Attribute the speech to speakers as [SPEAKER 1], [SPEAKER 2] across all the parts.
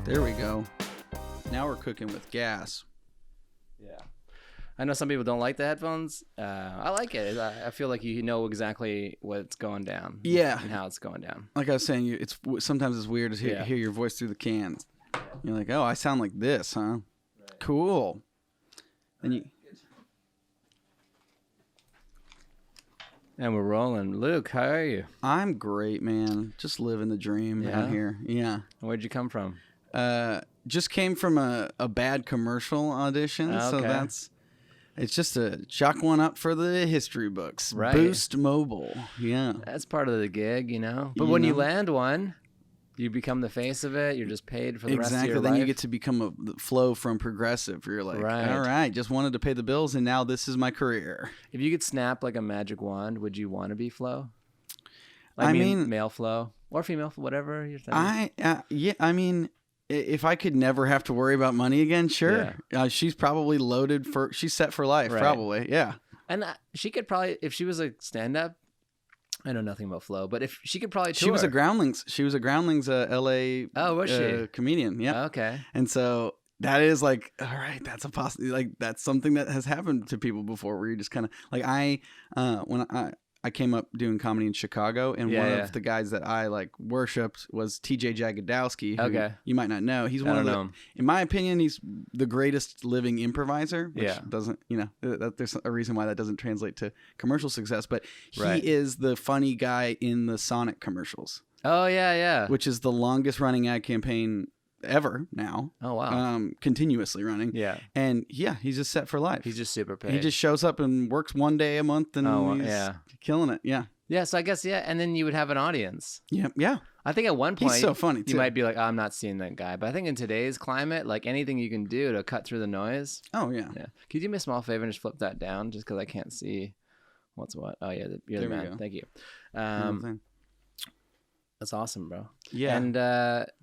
[SPEAKER 1] There we go. Now we're cooking with gas.
[SPEAKER 2] Yeah. I know some people don't like the headphones. I like it. I feel like you know exactly what's going down.
[SPEAKER 1] Yeah.
[SPEAKER 2] And how it's going down.
[SPEAKER 1] Like I was saying, sometimes it's weird to hear your voice through the cans. You're like, oh, I sound like this, huh? Right. Cool.
[SPEAKER 2] And we're rolling. Luke, how are you?
[SPEAKER 1] I'm great, man. Just living the dream out here. Yeah.
[SPEAKER 2] Where'd you come from?
[SPEAKER 1] Just came from a bad commercial audition, so it's just a chalk one up for the history books.
[SPEAKER 2] Right.
[SPEAKER 1] Boost Mobile. Yeah.
[SPEAKER 2] That's part of the gig, you know. But when you land one, you become the face of it. You're just paid for the rest of your life.
[SPEAKER 1] Exactly. Then you get to become a flow from Progressive. You're like, all right, just wanted to pay the bills, and now this is my career.
[SPEAKER 2] If you could snap like a magic wand, would you want to be Flo?
[SPEAKER 1] I mean,
[SPEAKER 2] male Flo or female, whatever you're saying.
[SPEAKER 1] I mean, if I could never have to worry about money again, sure. Yeah. She's probably loaded she's set for life, probably. Yeah.
[SPEAKER 2] And she could probably, if she was a stand-up, I know nothing about Flo, but if she could probably tour.
[SPEAKER 1] She was a Groundlings LA comedian. Yeah.
[SPEAKER 2] Okay.
[SPEAKER 1] And so that is like, all right, that's a possibility. Like, that's something that has happened to people before, where you just kind of like, when I came up doing comedy in Chicago, and one of the guys that I like worshipped was TJ Jagodowski, who you might not know. He's in my opinion, he's the greatest living improviser, which doesn't, there's a reason why that doesn't translate to commercial success, but he is the funny guy in the Sonic commercials.
[SPEAKER 2] Oh, yeah.
[SPEAKER 1] Which is the longest running ad campaign ever now.
[SPEAKER 2] Oh, wow.
[SPEAKER 1] Continuously running. Yeah. And he's just set for life.
[SPEAKER 2] He's just super paid.
[SPEAKER 1] He just shows up and works one day a month, and he's killing it. Yeah.
[SPEAKER 2] Yeah, so I guess, and then you would have an audience.
[SPEAKER 1] Yeah.
[SPEAKER 2] I think at one point,
[SPEAKER 1] he's so funny, too.
[SPEAKER 2] You might be like, oh, I'm not seeing that guy. But I think in today's climate, like anything you can do to cut through the noise.
[SPEAKER 1] Oh, yeah.
[SPEAKER 2] Can you do me a small favor and just flip that down, just because I can't see what's what? Oh, yeah, you're the man. Thank you. That's awesome, bro.
[SPEAKER 1] Yeah.
[SPEAKER 2] And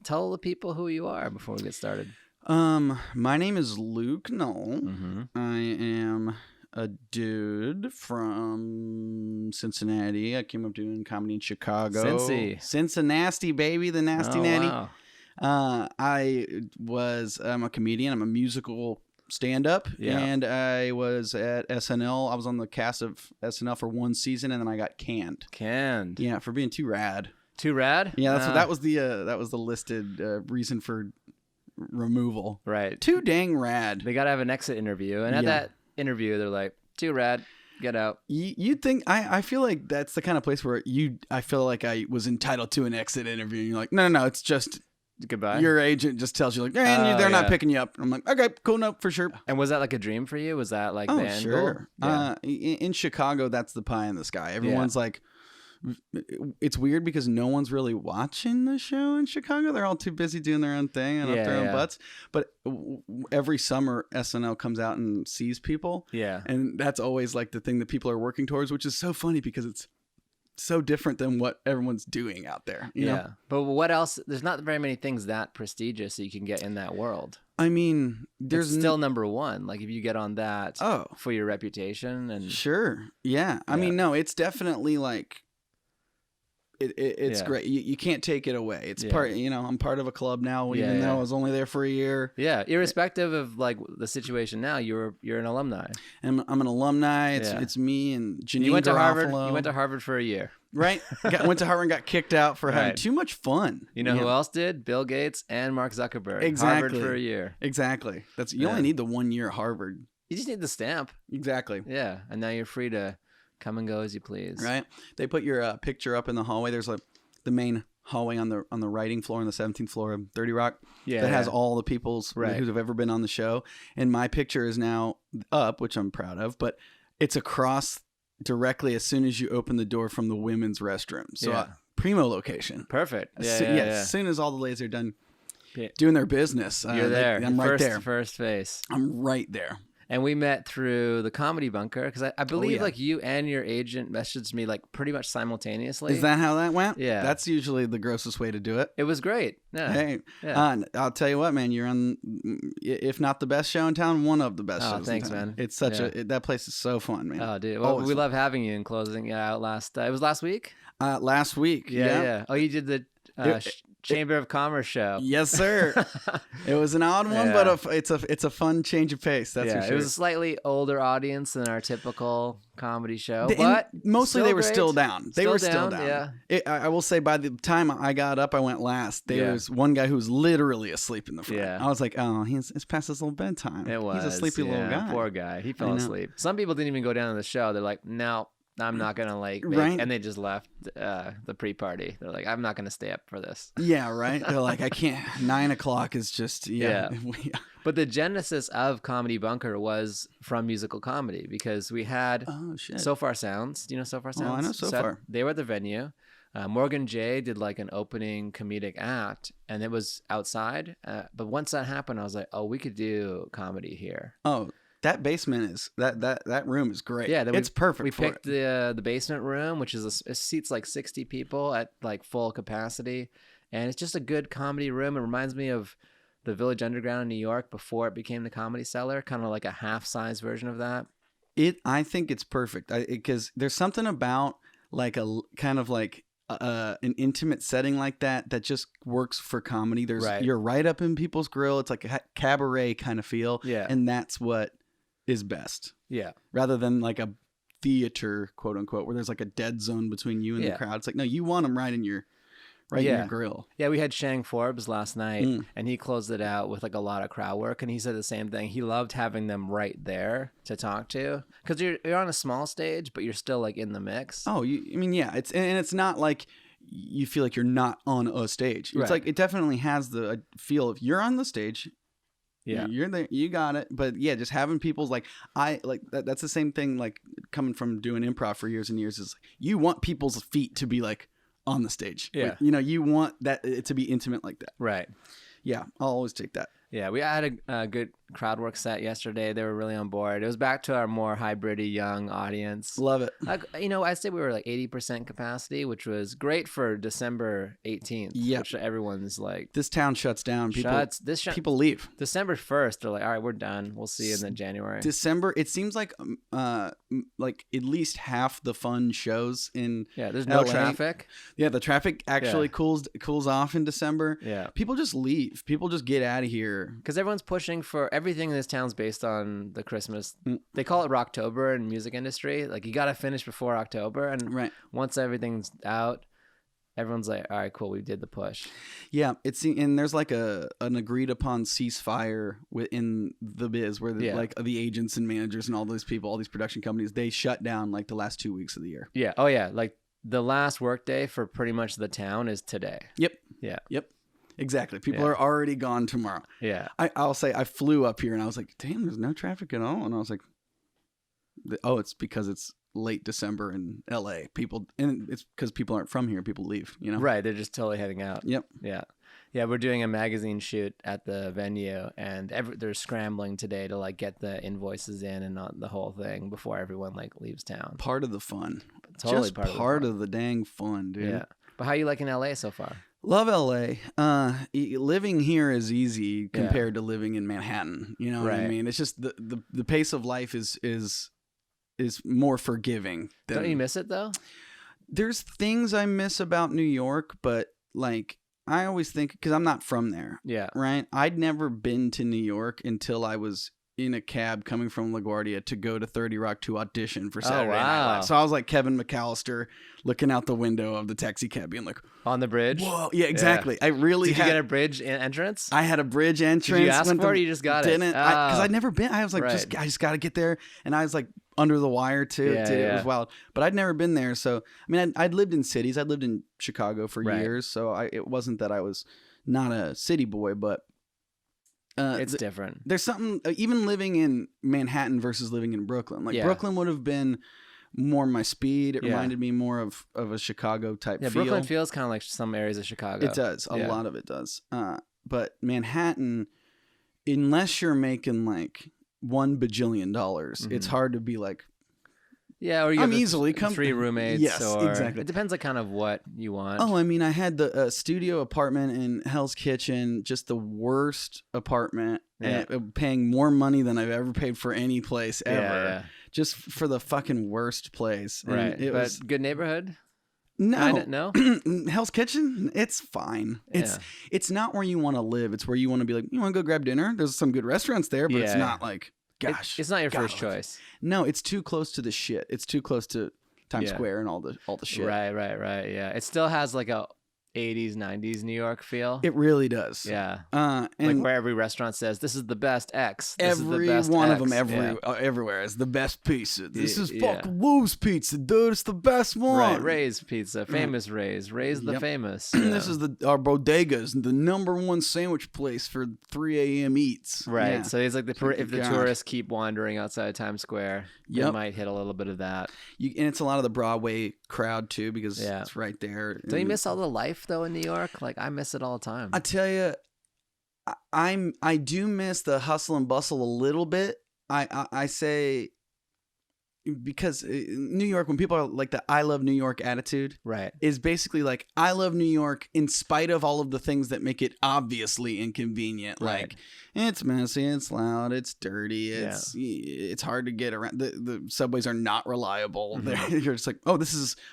[SPEAKER 2] tell the people who you are before we get started.
[SPEAKER 1] My name is Luke Null. Mm-hmm. I am a dude from Cincinnati. I came up doing comedy in Chicago. Cincinnati, baby, the nasty natty. Wow. I'm a comedian. I'm a musical stand-up, and I was at SNL. I was on the cast of SNL for one season, and then I got canned. Yeah, for being too rad.
[SPEAKER 2] Too rad?
[SPEAKER 1] Yeah, that was the listed reason for removal.
[SPEAKER 2] Right.
[SPEAKER 1] Too dang rad.
[SPEAKER 2] They got to have an exit interview, and at that interview, they're like, too rad, get out.
[SPEAKER 1] You'd think, I feel like that's the kind of place where I feel like I was entitled to an exit interview, and you're like, no, it's just
[SPEAKER 2] goodbye.
[SPEAKER 1] Your agent just tells you like, they're not picking you up. I'm like, okay, cool, no, for sure.
[SPEAKER 2] And was that like a dream for you? Was that like the end
[SPEAKER 1] sure.
[SPEAKER 2] goal? Yeah.
[SPEAKER 1] In Chicago, that's the pie in the sky. Everyone's like, it's weird because no one's really watching the show in Chicago. They're all too busy doing their own thing and up their own butts. But every summer, SNL comes out and sees people. Yeah. And that's always like the thing that people are working towards, which is so funny because it's so different than what everyone's doing out there. You know?
[SPEAKER 2] But what else? There's not very many things that prestigious that you can get in that world.
[SPEAKER 1] I mean, there's
[SPEAKER 2] still number one. Like if you get on that for your reputation and
[SPEAKER 1] sure. Yeah. I mean, no, it's definitely like, it's great. You can't take it away. It's part, I'm part of a club now, even though I was only there for a year.
[SPEAKER 2] Yeah. Irrespective of like the situation now, you're an alumni.
[SPEAKER 1] And I'm an alumni. It's me and Janine.
[SPEAKER 2] You went to Harvard. You went to Harvard for a year.
[SPEAKER 1] Right. Went to Harvard and got kicked out for having too much fun.
[SPEAKER 2] You know who else did? Bill Gates and Mark Zuckerberg.
[SPEAKER 1] Exactly.
[SPEAKER 2] Harvard for a year.
[SPEAKER 1] Exactly. You only need the 1 year at Harvard.
[SPEAKER 2] You just need the stamp.
[SPEAKER 1] Exactly.
[SPEAKER 2] Yeah. And now you're free to come and go as you please.
[SPEAKER 1] Right. They put your picture up in the hallway. There's like the main hallway on the writing floor on the 17th floor of 30 Rock. Yeah. That has all the people's who have ever been on the show. And my picture is now up, which I'm proud of, but it's across directly as soon as you open the door from the women's restroom. So primo location.
[SPEAKER 2] Perfect.
[SPEAKER 1] As soon as all the ladies are done doing their business,
[SPEAKER 2] you're there.
[SPEAKER 1] I'm right there.
[SPEAKER 2] First face.
[SPEAKER 1] I'm right there.
[SPEAKER 2] And we met through the Comedy Bunker because I believe like you and your agent messaged me like pretty much simultaneously.
[SPEAKER 1] Is that how that went?
[SPEAKER 2] Yeah.
[SPEAKER 1] That's usually the grossest way to do it.
[SPEAKER 2] It was great. Yeah.
[SPEAKER 1] Hey, I'll tell you what, man, you're on, if not the best show in town, one of the best shows
[SPEAKER 2] thanks,
[SPEAKER 1] in town.
[SPEAKER 2] Man.
[SPEAKER 1] It's such that place is so fun, man.
[SPEAKER 2] Oh, dude. Well, we love having you and closing out it was last week?
[SPEAKER 1] Last week.
[SPEAKER 2] Yeah. Oh, you did the Chamber of Commerce show.
[SPEAKER 1] Yes, sir. It was an odd one, but it's a fun change of pace. That's for sure.
[SPEAKER 2] It was a slightly older audience than our typical comedy show,
[SPEAKER 1] And
[SPEAKER 2] but
[SPEAKER 1] mostly they were still down. They were still down.
[SPEAKER 2] Yeah.
[SPEAKER 1] I will say by the time I got up, I went last. There was one guy who was literally asleep in the front.
[SPEAKER 2] Yeah.
[SPEAKER 1] I was like, oh, it's past his little bedtime. He's a sleepy little guy.
[SPEAKER 2] Poor guy. He fell asleep. Some people didn't even go down to the show. They're like, no, I'm not gonna
[SPEAKER 1] right.
[SPEAKER 2] And they just left the pre-party. They're like, I'm not gonna stay up for this.
[SPEAKER 1] Yeah, right. They're like, I can't. 9 o'clock is just
[SPEAKER 2] But the genesis of Comedy Bunker was from musical comedy because we had So Far Sounds. Do you know So Far Sounds?
[SPEAKER 1] Oh, I know So Far.
[SPEAKER 2] They were at the venue. Morgan J did like an opening comedic act, and it was outside. But once that happened, I was like, oh, we could do comedy here.
[SPEAKER 1] Oh. That basement is that room is great.
[SPEAKER 2] Yeah,
[SPEAKER 1] it's perfect.
[SPEAKER 2] We picked the basement room, which is it seats like 60 people at like full capacity, and it's just a good comedy room. It reminds me of the Village Underground in New York before it became the Comedy Cellar, kind of like a half-size version of that.
[SPEAKER 1] I think it's perfect because there's something about like a kind of like an intimate setting like that just works for comedy. You're right up in people's grill. It's like a cabaret kind of feel.
[SPEAKER 2] Yeah,
[SPEAKER 1] and that's what is best.
[SPEAKER 2] Yeah.
[SPEAKER 1] Rather than like a theater, quote unquote, where there's like a dead zone between you and the crowd. It's like, no, you want them right in your grill.
[SPEAKER 2] Yeah, we had Shang Forbes last night, and he closed it out with like a lot of crowd work, and he said the same thing. He loved having them right there to talk to because you're on a small stage, but you're still like in the mix.
[SPEAKER 1] Oh, it's not like you feel like you're not on a stage. It's like it definitely has the feel of you're on the stage.
[SPEAKER 2] Yeah,
[SPEAKER 1] you're there. You got it. But yeah, just having people's like that's the same thing. Like coming from doing improv for years and years is like, you want people's feet to be like on the stage.
[SPEAKER 2] Yeah,
[SPEAKER 1] like, you want that to be intimate like that.
[SPEAKER 2] Right.
[SPEAKER 1] Yeah, I'll always take that.
[SPEAKER 2] Yeah, we had a good crowd work set yesterday. They were really on board. It was back to our more hybridy young audience.
[SPEAKER 1] Love it.
[SPEAKER 2] I'd say we were like 80% capacity, which was great for December 18th. Yeah, which everyone's like,
[SPEAKER 1] this town shuts down. People leave.
[SPEAKER 2] December 1st, they're like, all right, we're done. We'll see you in January.
[SPEAKER 1] December. It seems like at least half the fun shows in
[SPEAKER 2] there's no
[SPEAKER 1] LA.
[SPEAKER 2] traffic.
[SPEAKER 1] Yeah, the traffic actually cools off in December.
[SPEAKER 2] Yeah,
[SPEAKER 1] people just leave. People just get out of here.
[SPEAKER 2] Because everyone's pushing for everything in this town's based on the Christmas. They call it Rocktober in the music industry. Like you got to finish before October, and once everything's out, everyone's like, "All right, cool, we did the push."
[SPEAKER 1] Yeah, and there's like an agreed upon ceasefire within the biz where like the agents and managers and all these people, all these production companies, they shut down like the last 2 weeks of the year.
[SPEAKER 2] Yeah. Oh yeah, like the last work day for pretty much the town is today.
[SPEAKER 1] Yep.
[SPEAKER 2] Yeah.
[SPEAKER 1] Yep. Exactly. People are already gone tomorrow.
[SPEAKER 2] Yeah.
[SPEAKER 1] I'll say I flew up here and I was like, damn, there's no traffic at all. And I was like, it's because it's late December in LA. And it's because people aren't from here. People leave,
[SPEAKER 2] Right. They're just totally heading out.
[SPEAKER 1] Yep.
[SPEAKER 2] Yeah. Yeah. We're doing a magazine shoot at the venue and they're scrambling today to like get the invoices in and the whole thing before everyone like leaves town.
[SPEAKER 1] Part of the fun.
[SPEAKER 2] Totally
[SPEAKER 1] just part of the dang fun, dude.
[SPEAKER 2] Yeah. But how you liking LA so far?
[SPEAKER 1] Love LA. Living here is easy compared to living in Manhattan. You know what I mean? It's just the pace of life is more forgiving.
[SPEAKER 2] Don't you miss it though?
[SPEAKER 1] There's things I miss about New York, but like I always think because I'm not from there.
[SPEAKER 2] Yeah.
[SPEAKER 1] Right. I'd never been to New York until I was in a cab coming from LaGuardia to go to 30 Rock to audition for Saturday Night Live. So I was like Kevin McAllister looking out the window of the taxi cab being like,
[SPEAKER 2] on the bridge?
[SPEAKER 1] Whoa. Yeah, exactly. Yeah. I really
[SPEAKER 2] Did you get a bridge entrance?
[SPEAKER 1] I had a bridge entrance.
[SPEAKER 2] Did you ask for it or you just got it?
[SPEAKER 1] Didn't. Because I'd never been. I was like, I just got to get there. And I was like under the wire too. It was wild. But I'd never been there. So, I mean, I'd lived in cities. I'd lived in Chicago for years. So it wasn't that I was not a city boy, but
[SPEAKER 2] it's different.
[SPEAKER 1] There's something, even living in Manhattan versus living in Brooklyn. Like Brooklyn would have been more my speed. It reminded me more of a Chicago type feel.
[SPEAKER 2] Brooklyn feels kind of like some areas of Chicago.
[SPEAKER 1] It does. A lot of it does. But Manhattan, unless you're making like $1 bajillion, it's hard to be like,
[SPEAKER 2] yeah, or you have
[SPEAKER 1] easily
[SPEAKER 2] 3 roommates.
[SPEAKER 1] Yes,
[SPEAKER 2] or,
[SPEAKER 1] exactly.
[SPEAKER 2] It depends on kind of what you want.
[SPEAKER 1] Oh, I mean, I had the studio apartment in Hell's Kitchen, just the worst apartment, and paying more money than I've ever paid for any place ever. Just for the fucking worst place.
[SPEAKER 2] Right. But good neighborhood?
[SPEAKER 1] No.
[SPEAKER 2] No?
[SPEAKER 1] Hell's Kitchen, it's fine. It's not where you want to live. It's where you want to be like, you want to go grab dinner? There's some good restaurants there, but it's not like, gosh.
[SPEAKER 2] It's not your first choice.
[SPEAKER 1] No, it's too close to the shit. It's too close to Times Square and all the shit.
[SPEAKER 2] Right. Yeah. It still has like a 80s, 90s New York feel.
[SPEAKER 1] It really does.
[SPEAKER 2] Yeah.
[SPEAKER 1] And
[SPEAKER 2] like where every restaurant says, this is the best X. This
[SPEAKER 1] every
[SPEAKER 2] is the best
[SPEAKER 1] one
[SPEAKER 2] X.
[SPEAKER 1] of them everywhere is the best pizza. This is fucking Woo's Pizza, dude. It's the best one.
[SPEAKER 2] Right. Ray's Pizza. Famous Ray's. Ray's the famous.
[SPEAKER 1] This is our bodegas, the number one sandwich place for 3 a.m. eats.
[SPEAKER 2] Right.
[SPEAKER 1] Yeah.
[SPEAKER 2] So it's like if the tourists keep wandering outside Times Square, you might hit a little bit of that.
[SPEAKER 1] And it's a lot of the Broadway crowd too, because it's right there.
[SPEAKER 2] Don't you miss all the life though in New York? Like I miss it all the time.
[SPEAKER 1] I tell you, I do miss the hustle and bustle a little bit. I say, because New York, when people are like the I love New York attitude,
[SPEAKER 2] right,
[SPEAKER 1] is basically like, I love New York in spite of all of the things that make it obviously inconvenient.
[SPEAKER 2] Right.
[SPEAKER 1] Like it's messy, it's loud, it's dirty, it's hard to get around. The subways are not reliable. Mm-hmm. You're just like, oh,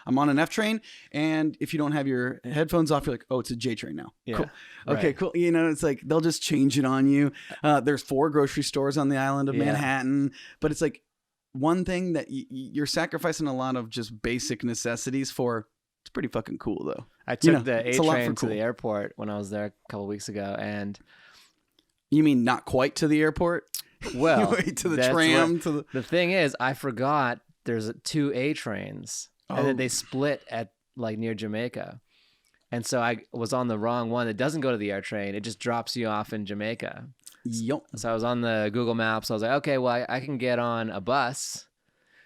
[SPEAKER 1] I'm on an F train, and if you don't have your headphones off, you're like, oh, it's a J train now.
[SPEAKER 2] Yeah.
[SPEAKER 1] Cool. Okay, cool. You know, it's like they'll just change it on you. There's 4 grocery stores on the island of Manhattan, but it's like, one thing that you're sacrificing a lot of just basic necessities for. It's pretty fucking cool though.
[SPEAKER 2] I took the A train to the airport when I was there a couple of weeks ago, and
[SPEAKER 1] you mean not quite to the airport?
[SPEAKER 2] Well,
[SPEAKER 1] to the tram.
[SPEAKER 2] The thing is, I forgot there's 2 A trains, and then they split at like near Jamaica, and so I was on the wrong one. It doesn't go to the air train; it just drops you off in Jamaica.
[SPEAKER 1] Yep.
[SPEAKER 2] So I was on the Google Maps. I was like, okay, well, I can get on a bus.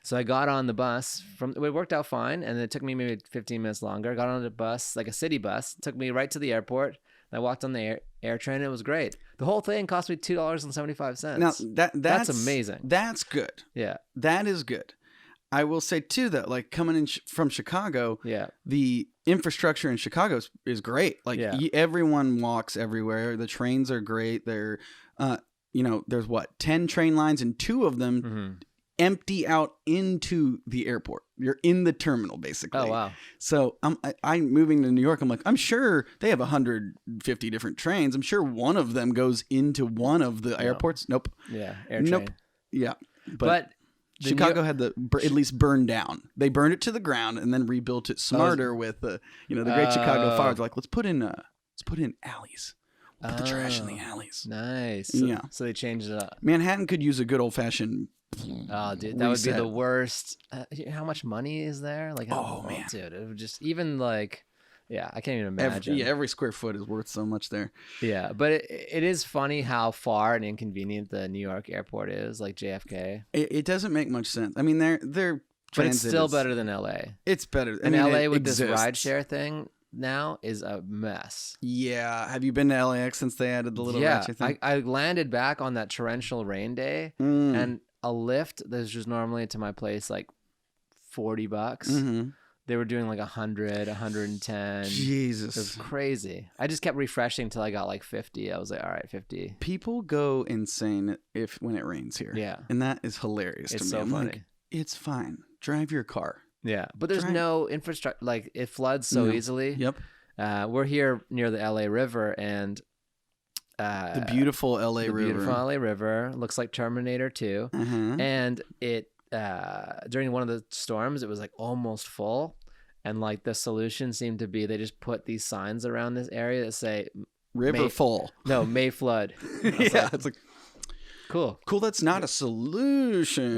[SPEAKER 2] So I got on the bus. It worked out fine, and it took me maybe 15 minutes longer. I got on the bus, like a city bus. It took me right to the airport. And I walked on the air train, and it was great. The whole thing cost me $2.75.
[SPEAKER 1] Now, that's
[SPEAKER 2] amazing.
[SPEAKER 1] That's good.
[SPEAKER 2] Yeah.
[SPEAKER 1] That is good. I will say, too, that like coming in from Chicago, the infrastructure in Chicago is great. Like everyone walks everywhere. The trains are great. They're, there's 10 train lines, and 2 of them empty out into the airport. You're in the terminal, basically.
[SPEAKER 2] Oh, wow.
[SPEAKER 1] So I'm moving to New York. I'm like, I'm sure they have 150 different trains. I'm sure one of them goes into one of the airports. Nope.
[SPEAKER 2] Yeah. Air train.
[SPEAKER 1] Yeah. But Chicago had at least burned down. They burned it to the ground and then rebuilt it smarter with the Great Chicago Fire. They're like, let's put in alleys. Put the trash in the alleys.
[SPEAKER 2] Nice. So they changed it up.
[SPEAKER 1] Manhattan could use a good old fashioned.
[SPEAKER 2] Oh, dude, that would be the worst. How much money is there? Like,
[SPEAKER 1] man,
[SPEAKER 2] dude, it would just even like, I can't even imagine.
[SPEAKER 1] Every square foot is worth so much there.
[SPEAKER 2] Yeah, but it is funny how far and inconvenient the New York airport is, like JFK.
[SPEAKER 1] It doesn't make much sense. I mean, they're
[SPEAKER 2] but it's still better than LA.
[SPEAKER 1] It's better.
[SPEAKER 2] And LA with this rideshare thing now is a mess.
[SPEAKER 1] Yeah. Have you been to LAX since they added the little rideshare thing?
[SPEAKER 2] I landed back on that torrential rain day, and a Lyft that's just normally to my place like $40. Mm-hmm. They were doing like 100, 110.
[SPEAKER 1] Jesus.
[SPEAKER 2] It was crazy. I just kept refreshing till I got like 50. I was like, all right, 50.
[SPEAKER 1] People go insane when it rains here.
[SPEAKER 2] Yeah.
[SPEAKER 1] And that is hilarious to me.
[SPEAKER 2] It's so funny.
[SPEAKER 1] Like, it's fine. Drive your car.
[SPEAKER 2] Yeah. But there's no infrastructure. Like it floods so easily.
[SPEAKER 1] Yep.
[SPEAKER 2] We're here near the LA River, and
[SPEAKER 1] the beautiful LA River.
[SPEAKER 2] Beautiful LA River. Looks like Terminator 2. And it during one of the storms, it was like almost full. And like the solution seemed to be they just put these signs around this area that say
[SPEAKER 1] River full.
[SPEAKER 2] No, may flood.
[SPEAKER 1] It's like
[SPEAKER 2] cool.
[SPEAKER 1] That's not a solution.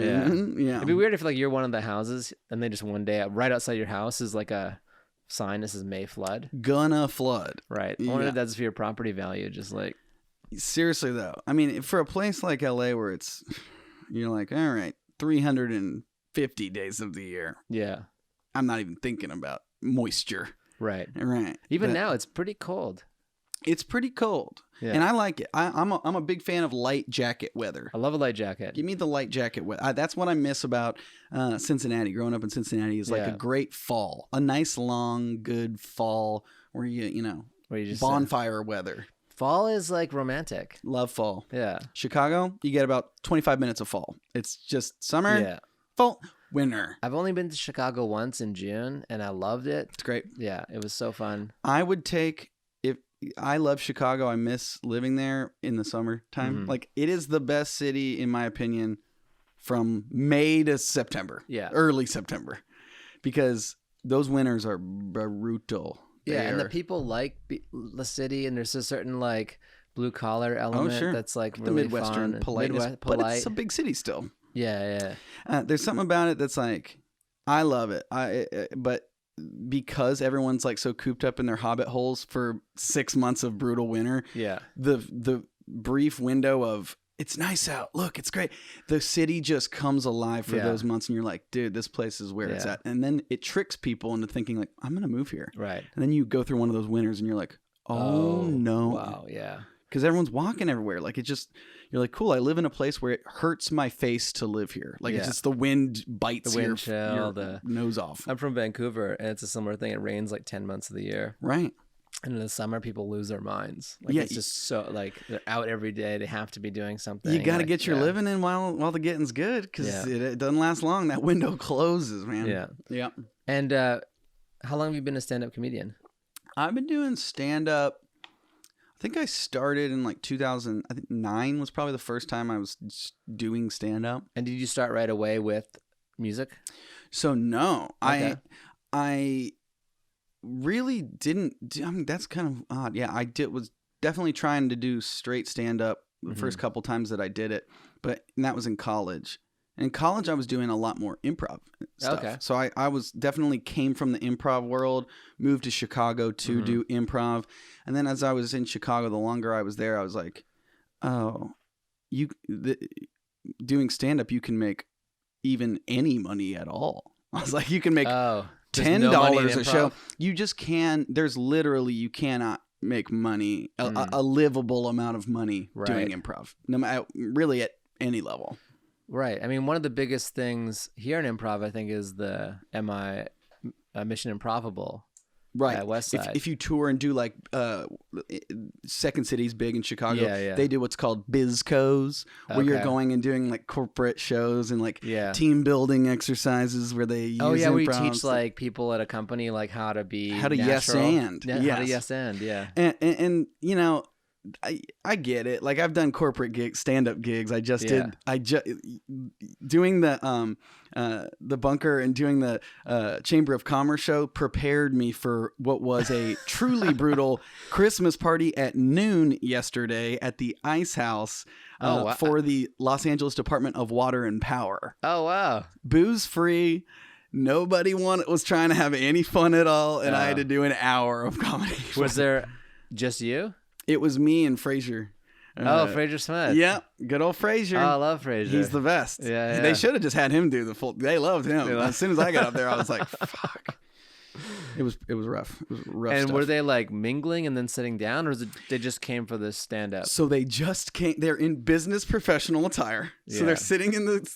[SPEAKER 1] Yeah.
[SPEAKER 2] It'd be weird if like you're one of the houses and they just one day right outside your house is like a sign that says may flood.
[SPEAKER 1] Gonna flood.
[SPEAKER 2] Right. I wonder if that's for your property value. Just like
[SPEAKER 1] seriously though. I mean, for a place like LA where it's you're like, all right, 350 days of the year.
[SPEAKER 2] Yeah.
[SPEAKER 1] I'm not even thinking about moisture.
[SPEAKER 2] Right.
[SPEAKER 1] Right.
[SPEAKER 2] Even now, it's pretty cold.
[SPEAKER 1] It's pretty cold. Yeah. And I like it. I'm a big fan of light jacket weather.
[SPEAKER 2] I love a light jacket.
[SPEAKER 1] Give me the light jacket weather. That's what I miss about Cincinnati. Growing up in Cincinnati is like a great fall. A nice, long, good fall where where you just bonfire weather.
[SPEAKER 2] Fall is like romantic.
[SPEAKER 1] Love fall.
[SPEAKER 2] Yeah.
[SPEAKER 1] Chicago, you get about 25 minutes of fall. It's just summer.
[SPEAKER 2] Yeah.
[SPEAKER 1] Fall. winner.
[SPEAKER 2] I've only been to Chicago once in June, and I loved it.
[SPEAKER 1] It's great.
[SPEAKER 2] Yeah, it was so fun.
[SPEAKER 1] I would take if I love Chicago. I miss living there in the summertime.
[SPEAKER 2] Mm-hmm.
[SPEAKER 1] Like it is the best city in my opinion from May to September.
[SPEAKER 2] Yeah,
[SPEAKER 1] early September, because those winters are brutal.
[SPEAKER 2] Yeah, and the people like the city, and there's a certain like blue collar element that's like
[SPEAKER 1] the
[SPEAKER 2] really
[SPEAKER 1] Midwestern
[SPEAKER 2] fun.
[SPEAKER 1] politeness, but it's a big city still.
[SPEAKER 2] Yeah.
[SPEAKER 1] There's something about it that's like, I love it. But because everyone's like so cooped up in their hobbit holes for 6 months of brutal winter.
[SPEAKER 2] Yeah.
[SPEAKER 1] The brief window of it's nice out. Look, it's great. The city just comes alive for those months, and you're like, dude, this place is where it's at. And then it tricks people into thinking like, I'm gonna move here.
[SPEAKER 2] Right.
[SPEAKER 1] And then you go through one of those winters, and you're like, oh no.
[SPEAKER 2] Wow. Yeah.
[SPEAKER 1] Because everyone's walking everywhere. Like it just, you're like, cool. I live in a place where it hurts my face to live here. Like it's just the wind bites your nose off.
[SPEAKER 2] I'm from Vancouver, and it's a similar thing. It rains like 10 months of the year.
[SPEAKER 1] Right.
[SPEAKER 2] And in the summer, people lose their minds. Like it's just so like they're out every day. They have to be doing something.
[SPEAKER 1] You got to get your living in while the getting's good, because it doesn't last long. That window closes, man.
[SPEAKER 2] Yeah.
[SPEAKER 1] Yeah.
[SPEAKER 2] And how long have you been a stand-up comedian?
[SPEAKER 1] I've been doing stand-up. I think I started in like 2009 was probably the first time I was doing stand-up.
[SPEAKER 2] And did you start right away with music?
[SPEAKER 1] So no,
[SPEAKER 2] okay.
[SPEAKER 1] I really didn't. I mean, that's kind of odd. Yeah, was definitely trying to do straight stand-up the first couple times that I did it, and that was in college. In college, I was doing a lot more improv stuff.
[SPEAKER 2] Okay.
[SPEAKER 1] So I was definitely came from the improv world, moved to Chicago to do improv. And then as I was in Chicago, the longer I was there, I was like, oh, doing stand-up, you can make even any money at all. I was like, you can make $10 a show. You just can. There's literally, you cannot make money, a livable amount of money doing improv, no matter really at any level.
[SPEAKER 2] Right. I mean, one of the biggest things here in improv, I think, is the Mission Improbable.
[SPEAKER 1] Right.
[SPEAKER 2] At West Side.
[SPEAKER 1] If you tour and do like Second City's big in Chicago, they do what's called bizcos, where you're going and doing like corporate shows and like team building exercises where they use
[SPEAKER 2] where you teach like people at a company like how to natural.
[SPEAKER 1] Yes and.
[SPEAKER 2] Yeah, how to yes and, yeah.
[SPEAKER 1] And you know, I get it. Like I've done corporate gigs, stand-up gigs. I just did. Doing the Bunker and doing the Chamber of Commerce show prepared me for what was a truly brutal Christmas party at noon yesterday at the Ice House for the Los Angeles Department of Water and Power.
[SPEAKER 2] Oh wow!
[SPEAKER 1] Booze free. Nobody was trying to have any fun at all, and I had to do an hour of comedy.
[SPEAKER 2] Was there just you?
[SPEAKER 1] It was me and Fraser.
[SPEAKER 2] Fraser Smith.
[SPEAKER 1] Yeah, good old Fraser.
[SPEAKER 2] Oh, I love Fraser.
[SPEAKER 1] He's the best.
[SPEAKER 2] Yeah.
[SPEAKER 1] They should have just had him do the full. They loved him. As soon as I got up there, I was like, "Fuck." It was rough. It was rough.
[SPEAKER 2] And
[SPEAKER 1] stuff.
[SPEAKER 2] were they like mingling and then sitting down, or they just came for this stand up?
[SPEAKER 1] So they just came. They're in business professional attire. So they're sitting in the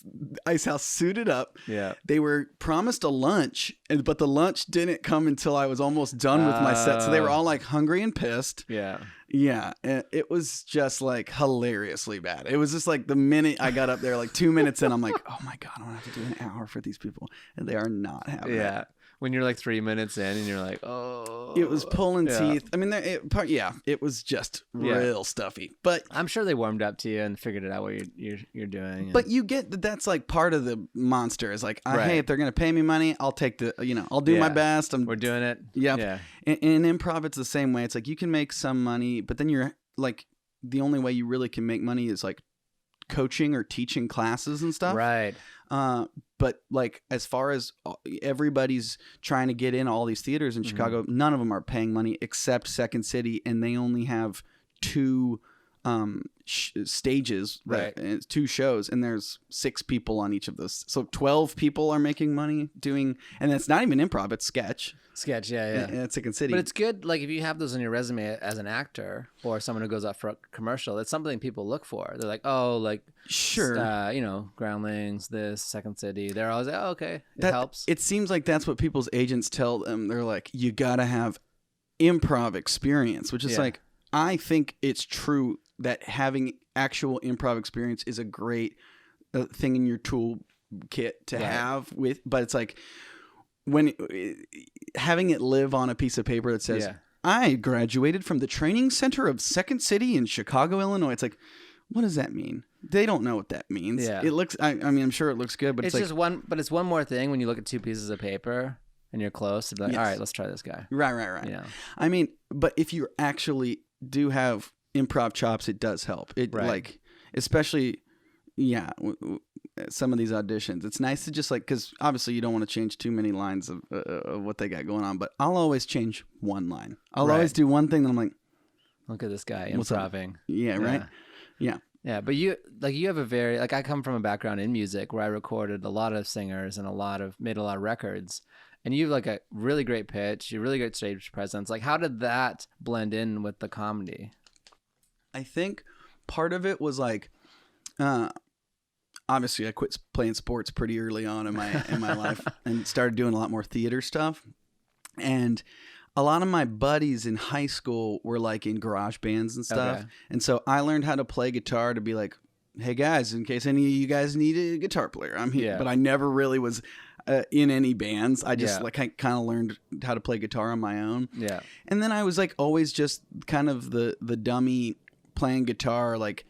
[SPEAKER 1] Ice House suited up.
[SPEAKER 2] Yeah.
[SPEAKER 1] They were promised a lunch, but the lunch didn't come until I was almost done with my set. So they were all like hungry and pissed.
[SPEAKER 2] Yeah.
[SPEAKER 1] Yeah, and it was just like hilariously bad. It was just like the minute I got up there, like 2 minutes in, I'm like, oh my God, I'm going to have to do an hour for these people. And they are not having it.
[SPEAKER 2] When you're like 3 minutes in and you're like, oh.
[SPEAKER 1] It was pulling teeth. I mean, it was just real stuffy. But
[SPEAKER 2] I'm sure they warmed up to you and figured it out what you're doing.
[SPEAKER 1] But you get that's like part of the monster. Is like, hey, if they're going to pay me money, I'll take I'll do my best.
[SPEAKER 2] We're doing it.
[SPEAKER 1] Yep. Yeah. In improv, it's the same way. It's like you can make some money, but then you're like, the only way you really can make money is like coaching or teaching classes and stuff.
[SPEAKER 2] Right.
[SPEAKER 1] But like as far as everybody's trying to get in all these theaters in Chicago, none of them are paying money except Second City, and they only have 2 stages,
[SPEAKER 2] right?
[SPEAKER 1] 2 shows, and there's 6 people on each of those. So 12 people are making money doing, and it's not even improv; it's sketch.
[SPEAKER 2] Yeah.
[SPEAKER 1] At Second City.
[SPEAKER 2] But it's good, like if you have those on your resume as an actor or someone who goes out for a commercial, it's something people look for. They're like, oh, like
[SPEAKER 1] sure,
[SPEAKER 2] Groundlings, this Second City. They're always like, oh, okay, it helps.
[SPEAKER 1] It seems like that's what people's agents tell them. They're like, you gotta have improv experience, which is like, I think it's true that having actual improv experience is a great thing in your tool kit to have with, but it's like when having it live on a piece of paper that says, I graduated from the training center of Second City in Chicago, Illinois. It's like, what does that mean? They don't know what that means.
[SPEAKER 2] Yeah.
[SPEAKER 1] It looks, I mean, I'm sure it looks good, but it's like,
[SPEAKER 2] just one, but it's one more thing when you look at two pieces of paper and you're close to be like, all right, let's try this guy.
[SPEAKER 1] Right.
[SPEAKER 2] You know?
[SPEAKER 1] I mean, but if you actually do have improv chops, it does help. It like, especially, some of these auditions, it's nice to just like, because obviously you don't want to change too many lines of what they got going on, but I'll always change one line. I'll always do one thing that I'm like,
[SPEAKER 2] look at this guy improving.
[SPEAKER 1] Yeah, right.
[SPEAKER 2] Yeah, but you have a very, like, I come from a background in music where I recorded a lot of singers and made a lot of records, and you have like a really great pitch, you really great stage presence. Like, how did that blend in with the comedy?
[SPEAKER 1] I think part of it was like, obviously I quit playing sports pretty early on in my life and started doing a lot more theater stuff. And a lot of my buddies in high school were like in garage bands and stuff. Okay. And so I learned how to play guitar to be like, hey guys, in case any of you guys need a guitar player, I'm here. Yeah. But I never really was in any bands. I just I kind of learned how to play guitar on my own. Yeah. And then I was like always just kind of the dummy playing guitar, like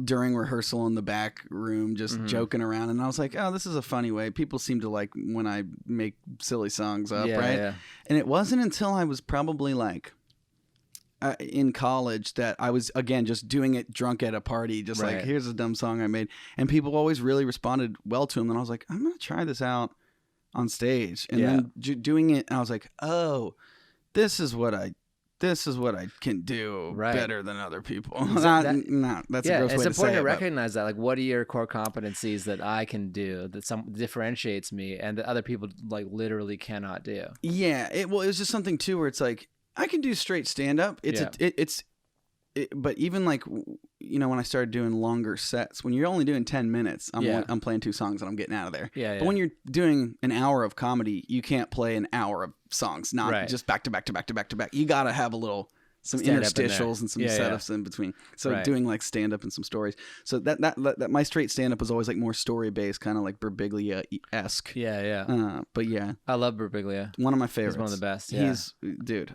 [SPEAKER 1] during rehearsal in the back room, just joking around. And I was like, oh, this is a funny way. People seem to like when I make silly songs up, right? Yeah. And it wasn't until I was probably like in college that I was, again, just doing it drunk at a party, just like, here's a dumb song I made. And people always really responded well to them. And I was like, I'm going to try this out on stage. And then doing it, and I was like, oh, this is what I can do better than other people. That's a gross way to say it. It's important to recognize that. Like, what are your core competencies that I can do that differentiates me and that other people like literally cannot do? Yeah. It was just something too where it's like, I can do straight stand up. But even like, you know, when I started doing longer sets, when you're only doing 10 minutes, I'm playing 2 songs and I'm getting out of there. But when you're doing an hour of comedy, you can't play an hour of songs, not just back to back to back to back to back. You got to have some interstitials and some setups in between. So doing like stand up and some stories. So that my straight stand up was always like more story based, kind of like Birbiglia-esque. But yeah, I love Birbiglia. One of my favorites. He's one of the best. Yeah.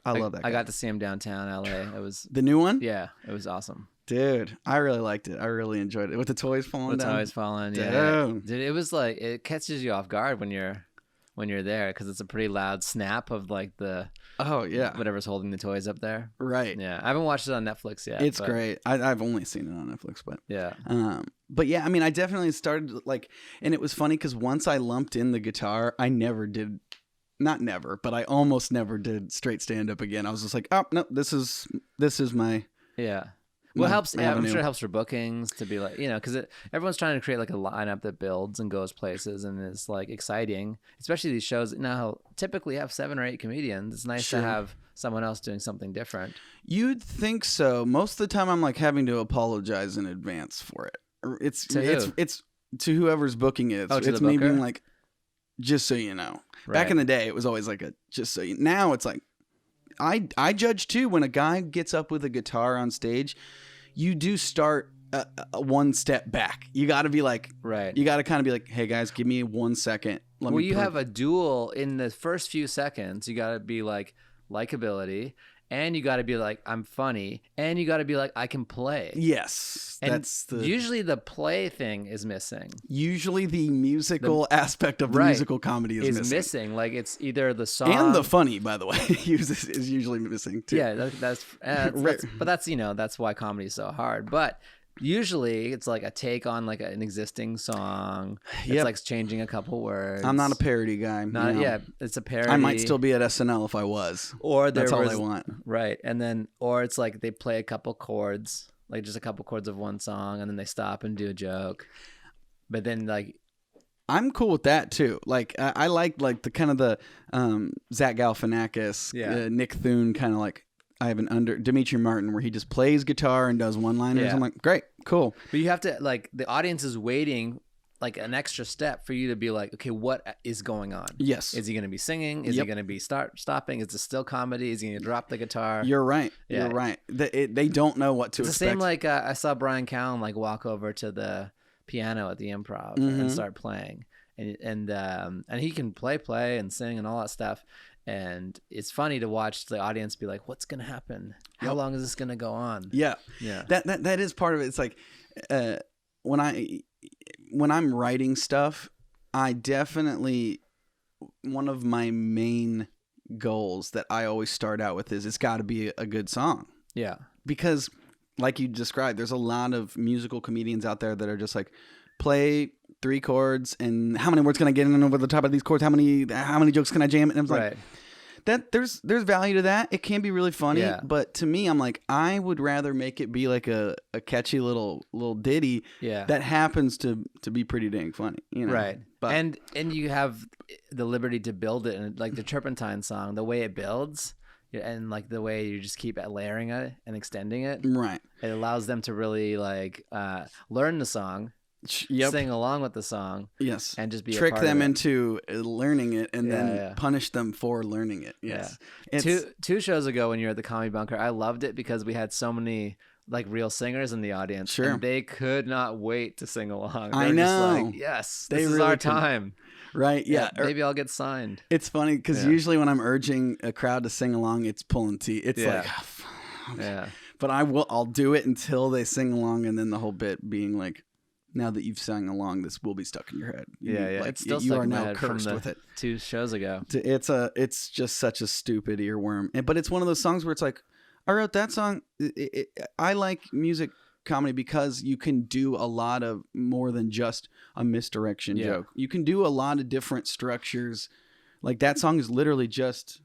[SPEAKER 1] I love that guy. I got to see him downtown LA. It was the new one. Yeah, it was awesome. Dude, I really liked it. I really enjoyed it with the toys falling down. The toys falling, yeah. Dude, it was like, it catches you off guard when you're there, because it's a pretty loud snap of like the whatever's holding the toys up there. Right. Yeah. I haven't watched it on Netflix yet. It's great. I've only seen it on Netflix, but yeah. But yeah, I mean, I definitely started like, and it was funny because once I lumped in the guitar, I never did. Not never, but I almost never did straight stand up again. I was just like, oh no, this is my Well, it helps. Yeah, I'm sure it helps for bookings to be like, you know, because everyone's trying to create like a lineup that builds and goes places and is like exciting, especially these shows that now typically have 7 or 8 comedians. It's nice to have someone else doing something different. You'd think so. Most of the time I'm like having to apologize in advance for it. It's to whoever's booking it. It's me being like, just so you know. Right. Back in the day, it was always like a just so you. Now it's like, I judge too when a guy gets up with a guitar on stage. You do start one step back. You got to be like, you got to kind of be like, hey guys, give me 1 second. You have a duel in the first few seconds. You got to be like likability, and you got to be like, I'm funny, and you got to be like, I can play. Yes, and usually the play thing is missing. Usually the musical aspect of the musical comedy is missing. Like it's either the song and the funny, by the way, is usually missing too. Yeah, that's but that's, you know, that's why comedy is so hard. But usually it's like a take on like an existing song. It's like changing a couple words. I'm not a parody guy. It's a parody. I might still be at SNL if I was. Or that's all they want. Right. And then, or it's like they play a couple chords, like just a couple chords of one song, and then they stop and do a joke. But then like, I'm cool with that too. Like I like the kind of the Zach Galifianakis, Nick Thune kind of like. I have Dimitri Martin where he just plays guitar and does one-liners. Yeah. I'm like, great, cool. But you have to, like, the audience is waiting like an extra step for you to be like, okay, what is going on? Yes. Is he going to be singing? Is he going to be stopping? Is it still comedy? Is he going to drop the guitar? You're right. Yeah. You're right. They don't know what to expect. It's the same like I saw Brian Callen like walk over to the
[SPEAKER 2] piano at the improv and start playing, and he can play and sing and all that stuff. And it's funny to watch the audience be like, what's going to happen? How long is this going to go on?
[SPEAKER 1] Yeah.
[SPEAKER 2] Yeah.
[SPEAKER 1] That is part of it. It's like, when I'm writing stuff, I definitely, one of my main goals that I always start out with is it's got to be a good song.
[SPEAKER 2] Yeah.
[SPEAKER 1] Because like you described, there's a lot of musical comedians out there that are just like, play 3 chords and how many words can I get in over the top of these chords? How many jokes can I jam? And I'm like, that there's value to that. It can be really funny, but to me, I'm like, I would rather make it be like a catchy little ditty that happens to be pretty dang funny, you know?
[SPEAKER 2] Right.
[SPEAKER 1] But,
[SPEAKER 2] and you have the liberty to build it, and like the Turpentine song, the way it builds. And like the way you just keep layering it and extending it,
[SPEAKER 1] right?
[SPEAKER 2] It allows them to really like learn the song, sing along with the song, and just be
[SPEAKER 1] trick
[SPEAKER 2] a part
[SPEAKER 1] them
[SPEAKER 2] of it.
[SPEAKER 1] into learning it, and then punish them for learning it. Yes,
[SPEAKER 2] two shows ago when you were at the Comedy Bunker, I loved it because we had so many like real singers in the audience.
[SPEAKER 1] Sure,
[SPEAKER 2] and they could not wait to sing along.
[SPEAKER 1] I know.
[SPEAKER 2] Just like, yes, this is our time.
[SPEAKER 1] Right, yeah.
[SPEAKER 2] Maybe I'll get signed.
[SPEAKER 1] It's funny because usually when I'm urging a crowd to sing along, it's pulling teeth. It's like, okay. But I'll do it until they sing along, and then the whole bit being like, now that you've sung along, this will be stuck in your head. Like,
[SPEAKER 2] it's still
[SPEAKER 1] you
[SPEAKER 2] stuck
[SPEAKER 1] are
[SPEAKER 2] in my
[SPEAKER 1] now
[SPEAKER 2] head
[SPEAKER 1] cursed
[SPEAKER 2] from
[SPEAKER 1] with it.
[SPEAKER 2] 2 shows ago.
[SPEAKER 1] It's just such a stupid earworm, but it's one of those songs where it's like, I wrote that song. I like music comedy because you can do a lot of more than just a misdirection joke. You can do a lot of different structures. Like that song is literally just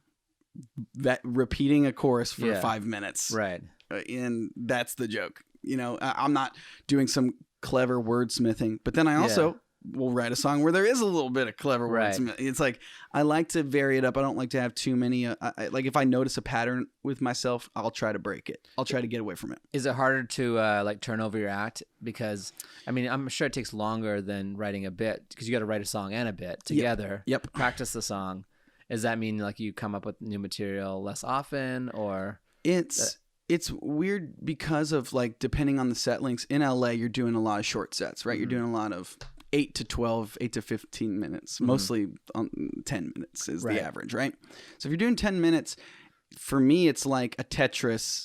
[SPEAKER 1] that repeating a chorus for 5 minutes.
[SPEAKER 2] Right.
[SPEAKER 1] And that's the joke. You know, I'm not doing some clever wordsmithing, but then I also will write a song where there is a little bit of clever wordsmithing. It's like, I like to vary it up. I don't like to have too many. Like if I notice a pattern with myself, I'll try to break it. I'll try to get away from it.
[SPEAKER 2] Is it harder to like turn over your act? Because I mean, I'm sure it takes longer than writing a bit because you got to write a song and a bit together.
[SPEAKER 1] Yep.
[SPEAKER 2] Practice the song. Does that mean like you come up with new material less often, or
[SPEAKER 1] it's weird because of like depending on the set lengths. In LA, you're doing a lot of short sets, right? You're doing a lot of 8 to 15 minutes, mostly 10 minutes is the average, right? So if you're doing 10 minutes, for me, it's like a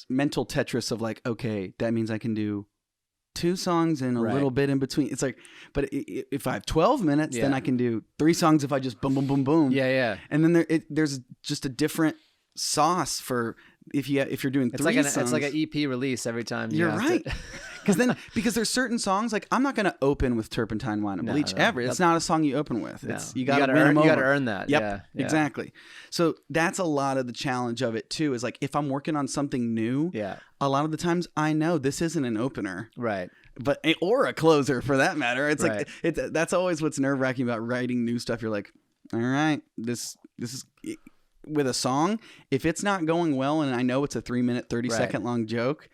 [SPEAKER 1] mental Tetris of like, okay, that means I can do 2 songs and a little bit in between. It's like, but if I have 12 minutes, then I can do 3 songs if I just boom, boom, boom, boom.
[SPEAKER 2] Yeah.
[SPEAKER 1] And then there's just a different sauce for if you're doing 3 songs.
[SPEAKER 2] It's like an EP release every time.
[SPEAKER 1] You're right. Because there's certain songs like I'm not going to open with Turpentine Wine and Bleach ever. It's not a song you open with. It's you got to
[SPEAKER 2] earn that.
[SPEAKER 1] Yep,
[SPEAKER 2] yeah,
[SPEAKER 1] exactly. So that's a lot of the challenge of it too. Is like if I'm working on something new, a lot of the times I know this isn't an opener,
[SPEAKER 2] right?
[SPEAKER 1] But or a closer for that matter. It's like that's always what's nerve wracking about writing new stuff. You're like, all right, this is. With a song, if it's not going well and I know it's a 3-minute 30-second long joke,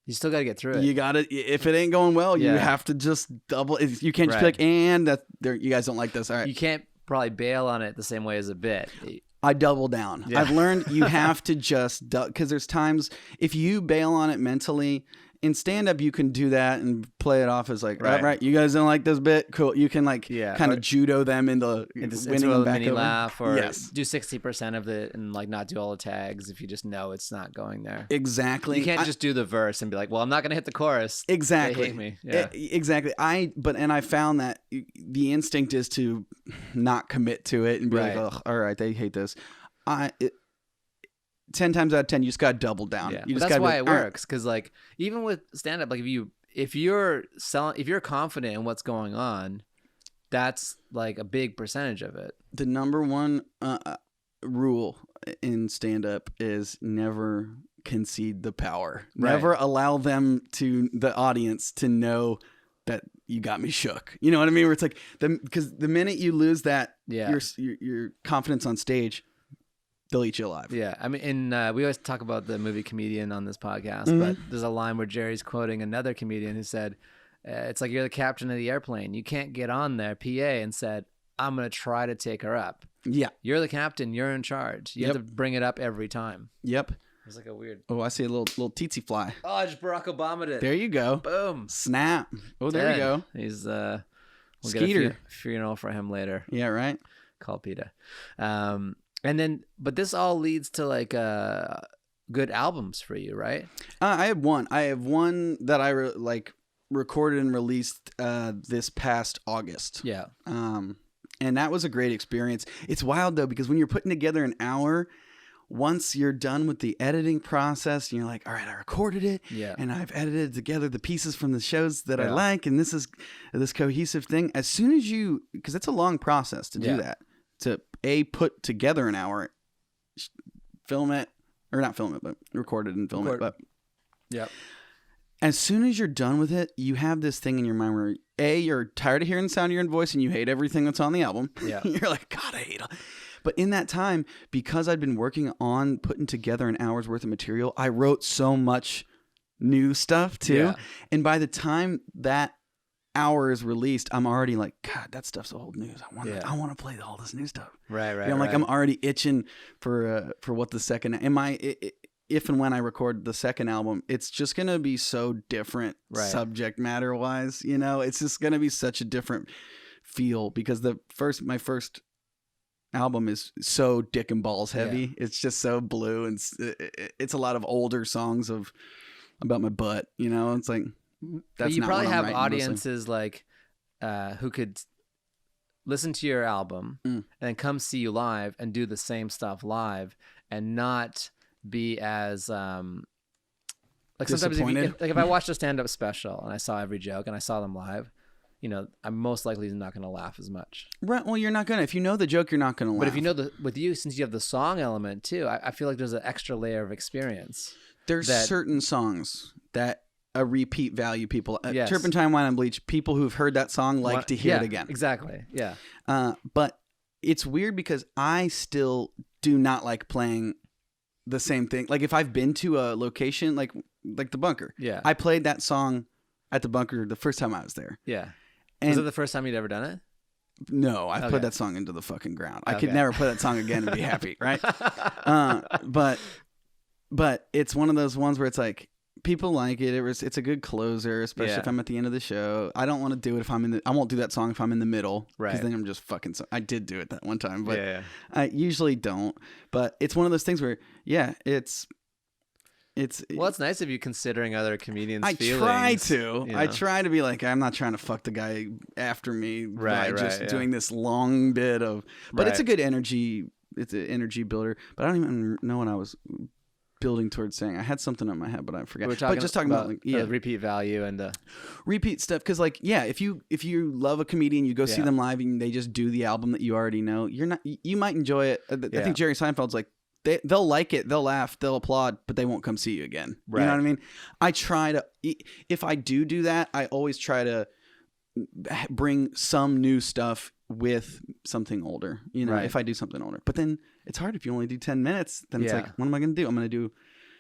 [SPEAKER 2] you still got to get through it.
[SPEAKER 1] You got to, if it ain't going well, you have to just double. You can't just be like, and that you guys don't like this. All right.
[SPEAKER 2] You can't probably bail on it the same way as a bit.
[SPEAKER 1] I double down. I've learned you have to just, because there's times if you bail on it mentally, in stand-up, you can do that and play it off as like, all right, you guys don't like this bit? Cool. You can like kind of judo them into winning
[SPEAKER 2] a
[SPEAKER 1] back
[SPEAKER 2] mini
[SPEAKER 1] over.
[SPEAKER 2] Laugh or do 60% of it and like not do all the tags if you just know it's not going there.
[SPEAKER 1] Exactly.
[SPEAKER 2] You can't just do the verse and be like, well, I'm not going to hit the chorus.
[SPEAKER 1] Exactly.
[SPEAKER 2] They hate me. Yeah.
[SPEAKER 1] Exactly. I found that the instinct is to not commit to it and be like, oh, all right, they hate this. 10 times out of 10, you just got to double down.
[SPEAKER 2] Yeah.
[SPEAKER 1] You just
[SPEAKER 2] that's why it works. Because like even with stand up, like if you're confident in what's going on, that's like a big percentage of it.
[SPEAKER 1] The number one rule in stand up is never concede the power. Right. Never allow the audience to know that you got me shook. You know what I mean? Where it's like because the minute you lose that your confidence on stage, they'll eat you alive.
[SPEAKER 2] Yeah. I mean, we always talk about the movie Comedian on this podcast, but there's a line where Jerry's quoting another comedian who said, it's like you're the captain of the airplane. You can't get on there, PA, and said, I'm going to try to take her up.
[SPEAKER 1] Yeah.
[SPEAKER 2] You're the captain. You're in charge. You have to bring it up every time.
[SPEAKER 1] Yep.
[SPEAKER 2] was like a weird.
[SPEAKER 1] Oh, I see a little tsetse fly.
[SPEAKER 2] Oh, I just Barack Obama'd it.
[SPEAKER 1] There you go.
[SPEAKER 2] Boom.
[SPEAKER 1] Snap. Oh, there you go.
[SPEAKER 2] He's we'll
[SPEAKER 1] Skeeter.
[SPEAKER 2] get a funeral for him later.
[SPEAKER 1] Yeah, right.
[SPEAKER 2] Call PETA. And then, but this all leads to like good albums for you, right?
[SPEAKER 1] I have one. I have one that I recorded and released this past August.
[SPEAKER 2] Yeah.
[SPEAKER 1] And that was a great experience. It's wild though, because when you're putting together an hour, once you're done with the editing process, and you're like, all right, I recorded it, and I've edited together the pieces from the shows that I like, and this is this cohesive thing. As soon as you, because it's a long process to do that, to put together an hour, film it, or not film it, but record it and film it. But as soon as you're done with it, you have this thing in your mind where you're tired of hearing the sound of your own voice and you hate everything that's on the album. Yeah. You're like, God, I hate it. But in that time, because I'd been working on putting together an hour's worth of material, I wrote so much new stuff too. Yeah. And by the time that hour is released, I'm already like, God, that stuff's old news. I want to play all this new stuff.
[SPEAKER 2] Right.
[SPEAKER 1] You know, like I'm already itching for what the second. If and when I record the second album, it's just going to be so different subject matter wise, you know, it's just going to be such a different feel because my first album is so dick and balls heavy. Yeah. It's just so blue and it's a lot of older songs about my butt, you know, it's like,
[SPEAKER 2] that's you probably have audiences mostly. Like, who could listen to your album and then come see you live and do the same stuff live and not be as like sometimes if I watched a stand-up special and I saw every joke and I saw them live, you know, I'm most likely not going to laugh as much.
[SPEAKER 1] Right. Well, you're not gonna. If you know the joke, you're not gonna laugh.
[SPEAKER 2] But if you know with you, since you have the song element too, I feel like there's an extra layer of experience.
[SPEAKER 1] There's certain songs that a repeat value people. Turpentine, Wine and Bleach. People who've heard that song like to hear it again.
[SPEAKER 2] Exactly. Yeah.
[SPEAKER 1] But it's weird because I still do not like playing the same thing. Like if I've been to a location like the Bunker. Yeah. I played that song at the Bunker the first time I was there. Yeah.
[SPEAKER 2] And was it the first time you'd ever done it?
[SPEAKER 1] No, I put that song into the fucking ground. I could never play that song again and be happy, right? But it's one of those ones where it's like people like it. It's a good closer, especially if I'm at the end of the show. I don't want to do it if I'm I won't do that song if I'm in the middle, right? Because then I'm just fucking. I did do it that one time, but I usually don't. But it's one of those things where it's
[SPEAKER 2] nice of you considering other comedians' feelings.
[SPEAKER 1] I try to be like, I'm not trying to fuck the guy after me by just doing this long bit of. But it's a good energy. It's an energy builder. But I don't even know what I was building towards saying. I had something in my head, but I forgot. But just talking about like,
[SPEAKER 2] repeat value and
[SPEAKER 1] repeat stuff. Because like, if you love a comedian, you go see them live and they just do the album that you already know. You might enjoy it. I think Jerry Seinfeld's like, they'll like it, they'll laugh, they'll applaud, but they won't come see you again. Right. You know what I mean? I try to, if I do that, I always try to bring some new stuff with something older, you know, if I do something older. But then it's hard if you only do 10 minutes, then it's like, what am I going to do? I'm going to do.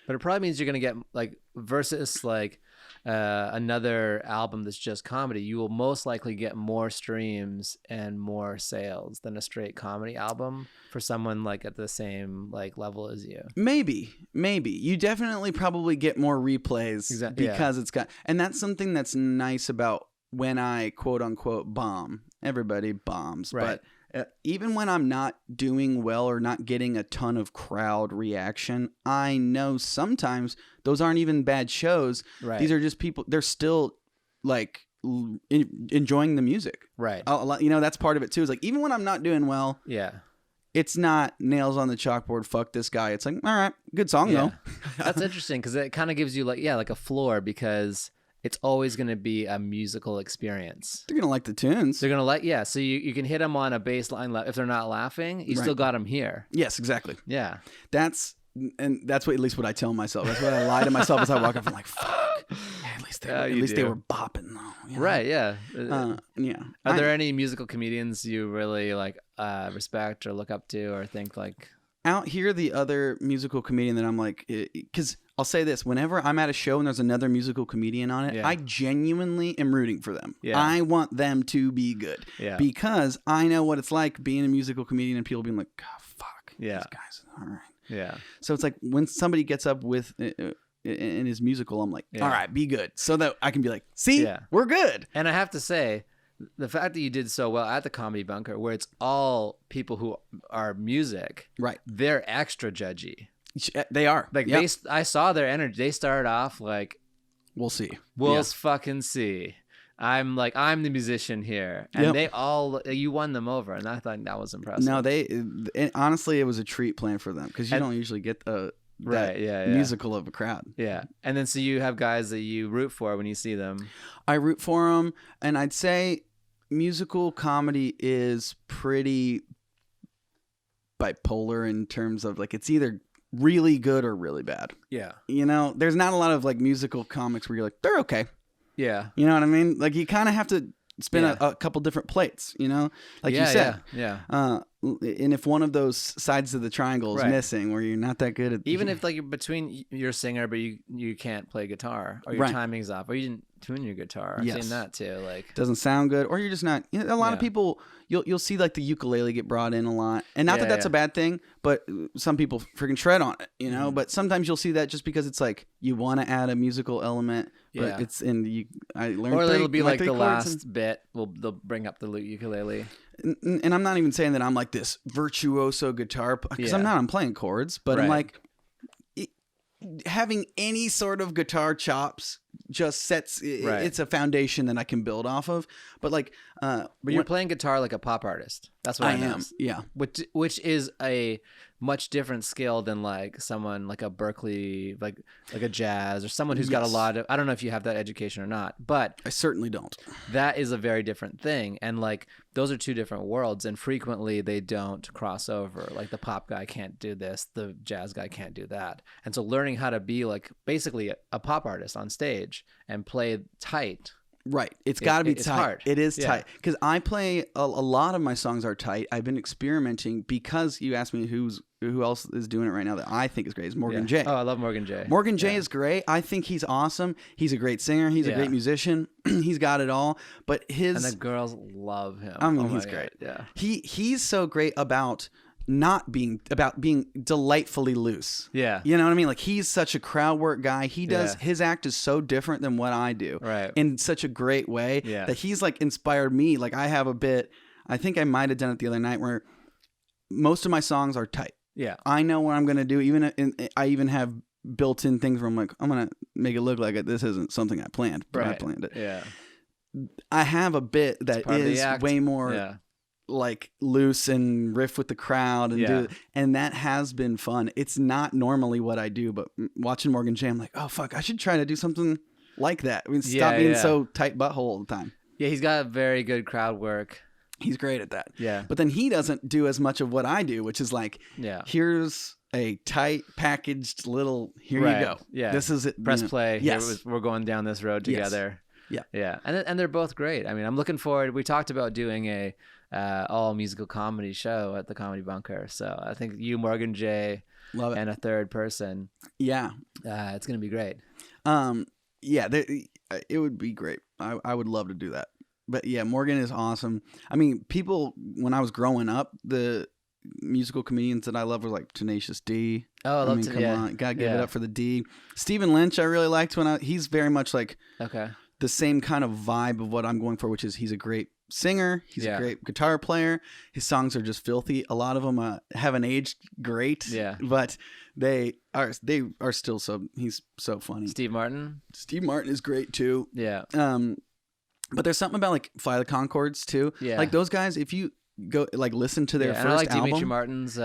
[SPEAKER 2] But it probably means you're going to get like, versus like another album that's just comedy, you will most likely get more streams and more sales than a straight comedy album for someone like at the same like level as you.
[SPEAKER 1] Maybe you definitely probably get more replays because it's got, and that's something that's nice about when I quote unquote bomb. Everybody bombs, right? But even when I'm not doing well or not getting a ton of crowd reaction, I know sometimes those aren't even bad shows. Right. These are just people. They're still like enjoying the music. Right. You know, that's part of it too. Is like, even when I'm not doing well. Yeah. It's not nails on the chalkboard. Fuck this guy. It's like, all right, good song though.
[SPEAKER 2] That's interesting. Cause it kind of gives you like a floor, because it's always going to be a musical experience.
[SPEAKER 1] They're going to like the tunes.
[SPEAKER 2] They're going to like, so you can hit them on a bass line. If they're not laughing, you still got them here.
[SPEAKER 1] Yes, exactly.
[SPEAKER 2] Yeah.
[SPEAKER 1] That's what, at least what I tell myself. That's what I lie to myself as I walk up. I'm like, fuck. At least they were bopping though. You know?
[SPEAKER 2] Right. Yeah. Are there any musical comedians you really like respect or look up to or think like?
[SPEAKER 1] Out here, the other musical comedian that I'm like, because I'll say this, whenever I'm at a show and there's another musical comedian on it, I genuinely am rooting for them. Yeah. I want them to be good because I know what it's like being a musical comedian and people being like, oh, fuck, these guys, all right.
[SPEAKER 2] Yeah.
[SPEAKER 1] So it's like when somebody gets up with and is musical, I'm like, all right, be good, so that I can be like, see, we're good.
[SPEAKER 2] And I have to say, the fact that you did so well at the Comedy Bunker, where it's all people who are music,
[SPEAKER 1] right?
[SPEAKER 2] They're extra judgy.
[SPEAKER 1] They are.
[SPEAKER 2] Like I saw their energy. They started off like,
[SPEAKER 1] we'll see.
[SPEAKER 2] We'll fucking see. I'm the musician here, and they all, you won them over, and I thought that was impressive.
[SPEAKER 1] No, honestly, it was a treat playing for them, because you don't usually get musical of a crowd.
[SPEAKER 2] Yeah. And then so you have guys that you root for when you see them.
[SPEAKER 1] I root for them, and I'd say musical comedy is pretty bipolar in terms of like it's either really good or really bad.
[SPEAKER 2] Yeah.
[SPEAKER 1] You know, there's not a lot of like musical comics where you're like, they're okay.
[SPEAKER 2] Yeah.
[SPEAKER 1] You know what I mean? Like you kind of have to spin a couple different plates, you know, like you said.
[SPEAKER 2] Yeah.
[SPEAKER 1] And if one of those sides of the triangle is missing, where you're not that good at,
[SPEAKER 2] even if like you're between, you're a singer, but you can't play guitar, or your timing's off, or you didn't tune your guitar. I've seen that too. Like
[SPEAKER 1] doesn't sound good, or you're just not. You know, a lot of people, you'll see like the ukulele get brought in a lot, and not that that's a bad thing, but some people freaking shred on it, you know. But sometimes you'll see that just because it's like you want to add a musical element, but it's in the I learned.
[SPEAKER 2] Or it'll be like the last bit. They'll bring up the ukulele.
[SPEAKER 1] And I'm not even saying that I'm like this virtuoso guitar, because I'm not. I'm playing chords, but I'm like having any sort of guitar chops just sets it's a foundation that I can build off of. But like,
[SPEAKER 2] but you're playing guitar like a pop artist. That's what I am.
[SPEAKER 1] Yeah,
[SPEAKER 2] which is a much different skill than like someone like a Berkeley, like a jazz, or someone who's got a lot of, I don't know if you have that education or not, but
[SPEAKER 1] I certainly don't.
[SPEAKER 2] That is a very different thing. And like, those are two different worlds, and frequently they don't cross over. Like the pop guy can't do this, the jazz guy can't do that. And so learning how to be like basically a pop artist on stage and play tight.
[SPEAKER 1] Right. It's got to be tight.
[SPEAKER 2] Hard.
[SPEAKER 1] It is tight. Because I play, a lot of my songs are tight. I've been experimenting, because you asked me who else is doing it right now that I think is great, is Morgan J.
[SPEAKER 2] Oh, I love Morgan J.
[SPEAKER 1] Morgan J is great. I think he's awesome. He's a great singer. He's a great musician. He's got it all. But and
[SPEAKER 2] the girls love him.
[SPEAKER 1] I mean, he's great. Yeah. He's so great about being delightfully loose.
[SPEAKER 2] Yeah.
[SPEAKER 1] You know what I mean? Like he's such a crowd work guy. He does his act is so different than what I do.
[SPEAKER 2] Right.
[SPEAKER 1] In such a great way that he's like inspired me. Like I have a bit, I think I might have done it the other night, where most of my songs are tight.
[SPEAKER 2] Yeah.
[SPEAKER 1] I know what I'm going to do. I even have built in things where I'm like, I'm going to make it look like this isn't something I planned, but I planned it.
[SPEAKER 2] Yeah.
[SPEAKER 1] I have a bit that is way more like loose and riff with the crowd and and that has been fun. It's not normally what I do, but watching Morgan J, I'm like, oh fuck, I should try to do something like that. I mean, stop being so tight butthole all the time.
[SPEAKER 2] Yeah, he's got very good crowd work.
[SPEAKER 1] He's great at that.
[SPEAKER 2] Yeah.
[SPEAKER 1] But then he doesn't do as much of what I do, which is like, here's a tight packaged little, here you go.
[SPEAKER 2] Yeah.
[SPEAKER 1] This is it.
[SPEAKER 2] Press play.
[SPEAKER 1] Yes.
[SPEAKER 2] We're going down this road together.
[SPEAKER 1] Yes.
[SPEAKER 2] Yeah. And they're both great. I mean, I'm looking forward. We talked about doing a all musical comedy show at the Comedy Bunker. So I think you, Morgan J,
[SPEAKER 1] love it,
[SPEAKER 2] and a third person.
[SPEAKER 1] Yeah.
[SPEAKER 2] It's going to be great.
[SPEAKER 1] Yeah, it would be great. I would love to do that. But yeah, Morgan is awesome. I mean, people, when I was growing up, the musical comedians that I love were like Tenacious D.
[SPEAKER 2] Oh, I love
[SPEAKER 1] come on, gotta give it up for the D. Stephen Lynch, I really liked he's very much like the same kind of vibe of what I'm going for, which is he's a great singer, he's a great guitar player. His songs are just filthy. A lot of them haven't aged great, but they are still he's so funny.
[SPEAKER 2] Steve Martin
[SPEAKER 1] is great too.
[SPEAKER 2] Yeah.
[SPEAKER 1] But there's something about like Fly the Conchords too.
[SPEAKER 2] Yeah.
[SPEAKER 1] Like those guys, if you go like listen to their first
[SPEAKER 2] album. I like
[SPEAKER 1] album.
[SPEAKER 2] Dimitri Martin's.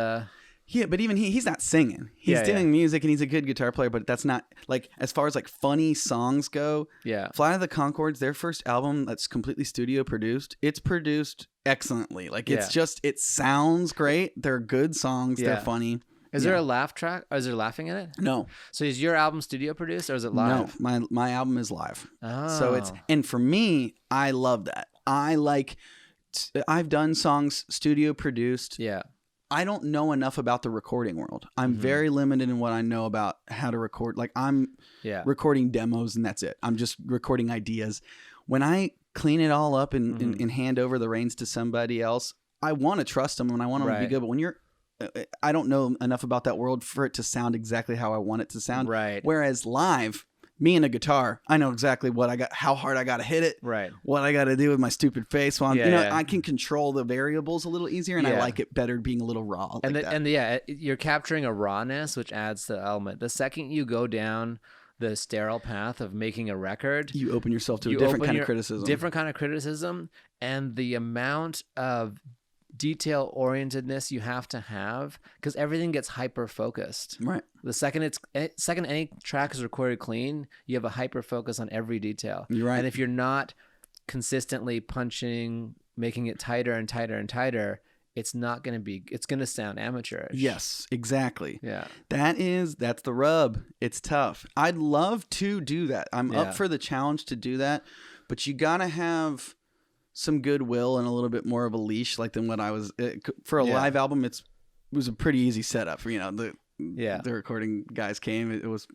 [SPEAKER 1] Yeah, but even he's not singing. He's doing music, and he's a good guitar player. But that's not like, as far as like funny songs go.
[SPEAKER 2] Yeah.
[SPEAKER 1] Fly the Conchords, their first album that's completely studio produced. It's produced excellently. Like it's just, it sounds great. They're good songs. They're funny.
[SPEAKER 2] Is there a laugh track? Or is there laughing in it?
[SPEAKER 1] No.
[SPEAKER 2] So is your album studio produced, or is it live?
[SPEAKER 1] No, my album is live.
[SPEAKER 2] Oh.
[SPEAKER 1] So and for me, I love that. I've done songs studio produced.
[SPEAKER 2] Yeah.
[SPEAKER 1] I don't know enough about the recording world. I'm very limited in what I know about how to record. Like I'm recording demos and that's it. I'm just recording ideas. When I clean it all up and hand over the reins to somebody else, I want to trust them and I want them to be good. But when you're I don't know enough about that world for it to sound exactly how I want it to sound.
[SPEAKER 2] Right.
[SPEAKER 1] Whereas live, me and a guitar, I know exactly what I got, how hard I got to hit it,
[SPEAKER 2] right,
[SPEAKER 1] what I got to do with my stupid face. While
[SPEAKER 2] yeah.
[SPEAKER 1] I can control the variables a little easier, and I like it better being a little raw.
[SPEAKER 2] You're capturing a rawness, which adds to the element. The second you go down the sterile path of making a record,
[SPEAKER 1] you open yourself to a different kind of criticism.
[SPEAKER 2] Different kind of criticism, and the amount of detail orientedness you have to have, because everything gets hyper focused.
[SPEAKER 1] Right.
[SPEAKER 2] The second any track is recorded clean, you have a hyper focus on every detail.
[SPEAKER 1] You're right.
[SPEAKER 2] And if you're not consistently punching, making it tighter and tighter and tighter, it's not going to be, it's going to sound amateurish.
[SPEAKER 1] Yes, exactly.
[SPEAKER 2] Yeah.
[SPEAKER 1] That's the rub. It's tough. I'd love to do that. I'm up for the challenge to do that, but you got to have some goodwill and a little bit more of a leash than what I was for a live album. It was a pretty easy setup for, the recording guys came. It was,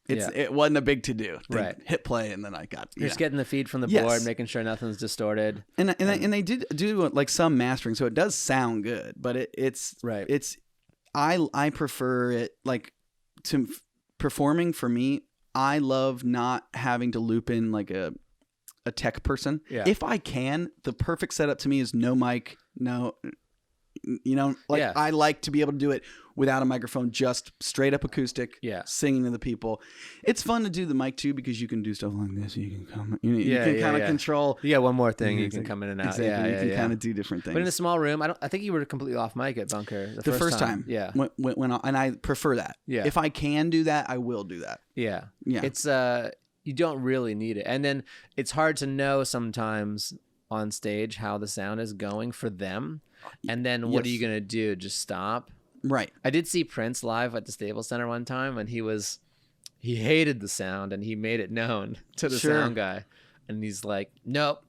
[SPEAKER 1] it wasn't a big to do.
[SPEAKER 2] Right.
[SPEAKER 1] Hit play and then I got.
[SPEAKER 2] You're just getting the feed from the board, making sure nothing's distorted.
[SPEAKER 1] And they did do some mastering, so it does sound good. But it's
[SPEAKER 2] right.
[SPEAKER 1] I prefer it to performing for me. I love not having to loop in a tech person. Yeah. If I can, the perfect setup to me is no mic, no. I like to be able to do it without a microphone, just straight up acoustic, singing to the people. It's fun to do the mic too, because you can do stuff like this. You can come, you can kind of control.
[SPEAKER 2] Yeah, one more thing, you can come in and out.
[SPEAKER 1] Exactly. You can kind of do different things.
[SPEAKER 2] But in a small room, I think you were completely off mic at Bunker the first time.
[SPEAKER 1] Yeah. And I prefer that. Yeah. If I can do that, I will do that.
[SPEAKER 2] Yeah. Yeah. It's you don't really need it, and then it's hard to know sometimes on stage how the sound is going for them. And then what are you going to do? Just stop?
[SPEAKER 1] Right.
[SPEAKER 2] I did see Prince live at the Staples Center one time, and he hated the sound, and he made it known to the sound guy. And he's like, nope.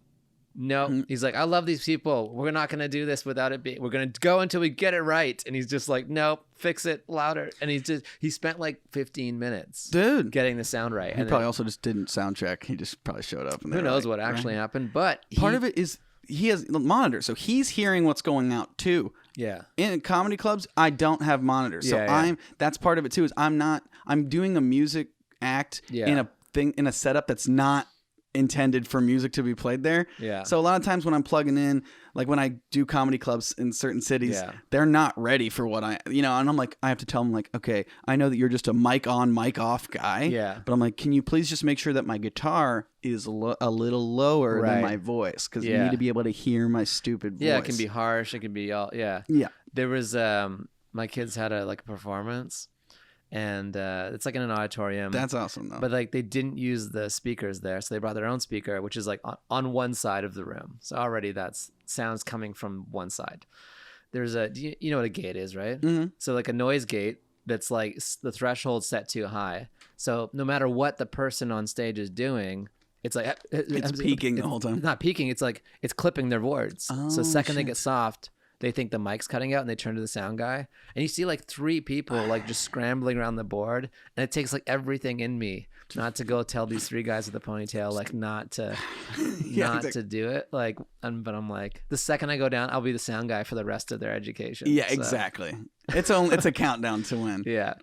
[SPEAKER 2] He's like, I love these people. We're not going to do this without it being, we're going to go until we get it right. And he's just like, nope, fix it louder. And he spent 15 minutes getting the sound right.
[SPEAKER 1] He probably also just didn't sound check. He just probably showed up. And
[SPEAKER 2] who knows what actually happened, but
[SPEAKER 1] part of it is, he has monitors, so he's hearing what's going out too.
[SPEAKER 2] Yeah.
[SPEAKER 1] In comedy clubs, I don't have monitors, so that's part of it too. Is I'm doing a music act in a setup that's not intended for music to be played there.
[SPEAKER 2] Yeah.
[SPEAKER 1] So a lot of times when I'm plugging in, when I do comedy clubs in certain cities, they're not ready for what and I'm like, I have to tell them okay, I know that you're just a mic on, mic off guy.
[SPEAKER 2] Yeah.
[SPEAKER 1] But I'm like, can you please just make sure that my guitar is a little lower than my voice? Because you need to be able to hear my stupid voice.
[SPEAKER 2] Yeah, it can be harsh. It can be all, Yeah. There was, my kids had a performance. And it's in an auditorium.
[SPEAKER 1] That's awesome, though.
[SPEAKER 2] But they didn't use the speakers there, so they brought their own speaker, which is on one side of the room. So already that's sounds coming from one side. There's you know what a gate is, right? Mm-hmm. So a noise gate that's the threshold set too high. So no matter what the person on stage is doing, it's
[SPEAKER 1] it's peaking the whole time.
[SPEAKER 2] It's not peaking. It's it's clipping their words.
[SPEAKER 1] Oh,
[SPEAKER 2] so the second they get soft, they think the mic's cutting out, and they turn to the sound guy, and you see 3 people just scrambling around the board, and it takes everything in me not to go tell these 3 guys with a ponytail not to do it. But I'm the second I go down, I'll be the sound guy for the rest of their education.
[SPEAKER 1] Yeah, exactly. It's a countdown to win.
[SPEAKER 2] Yeah,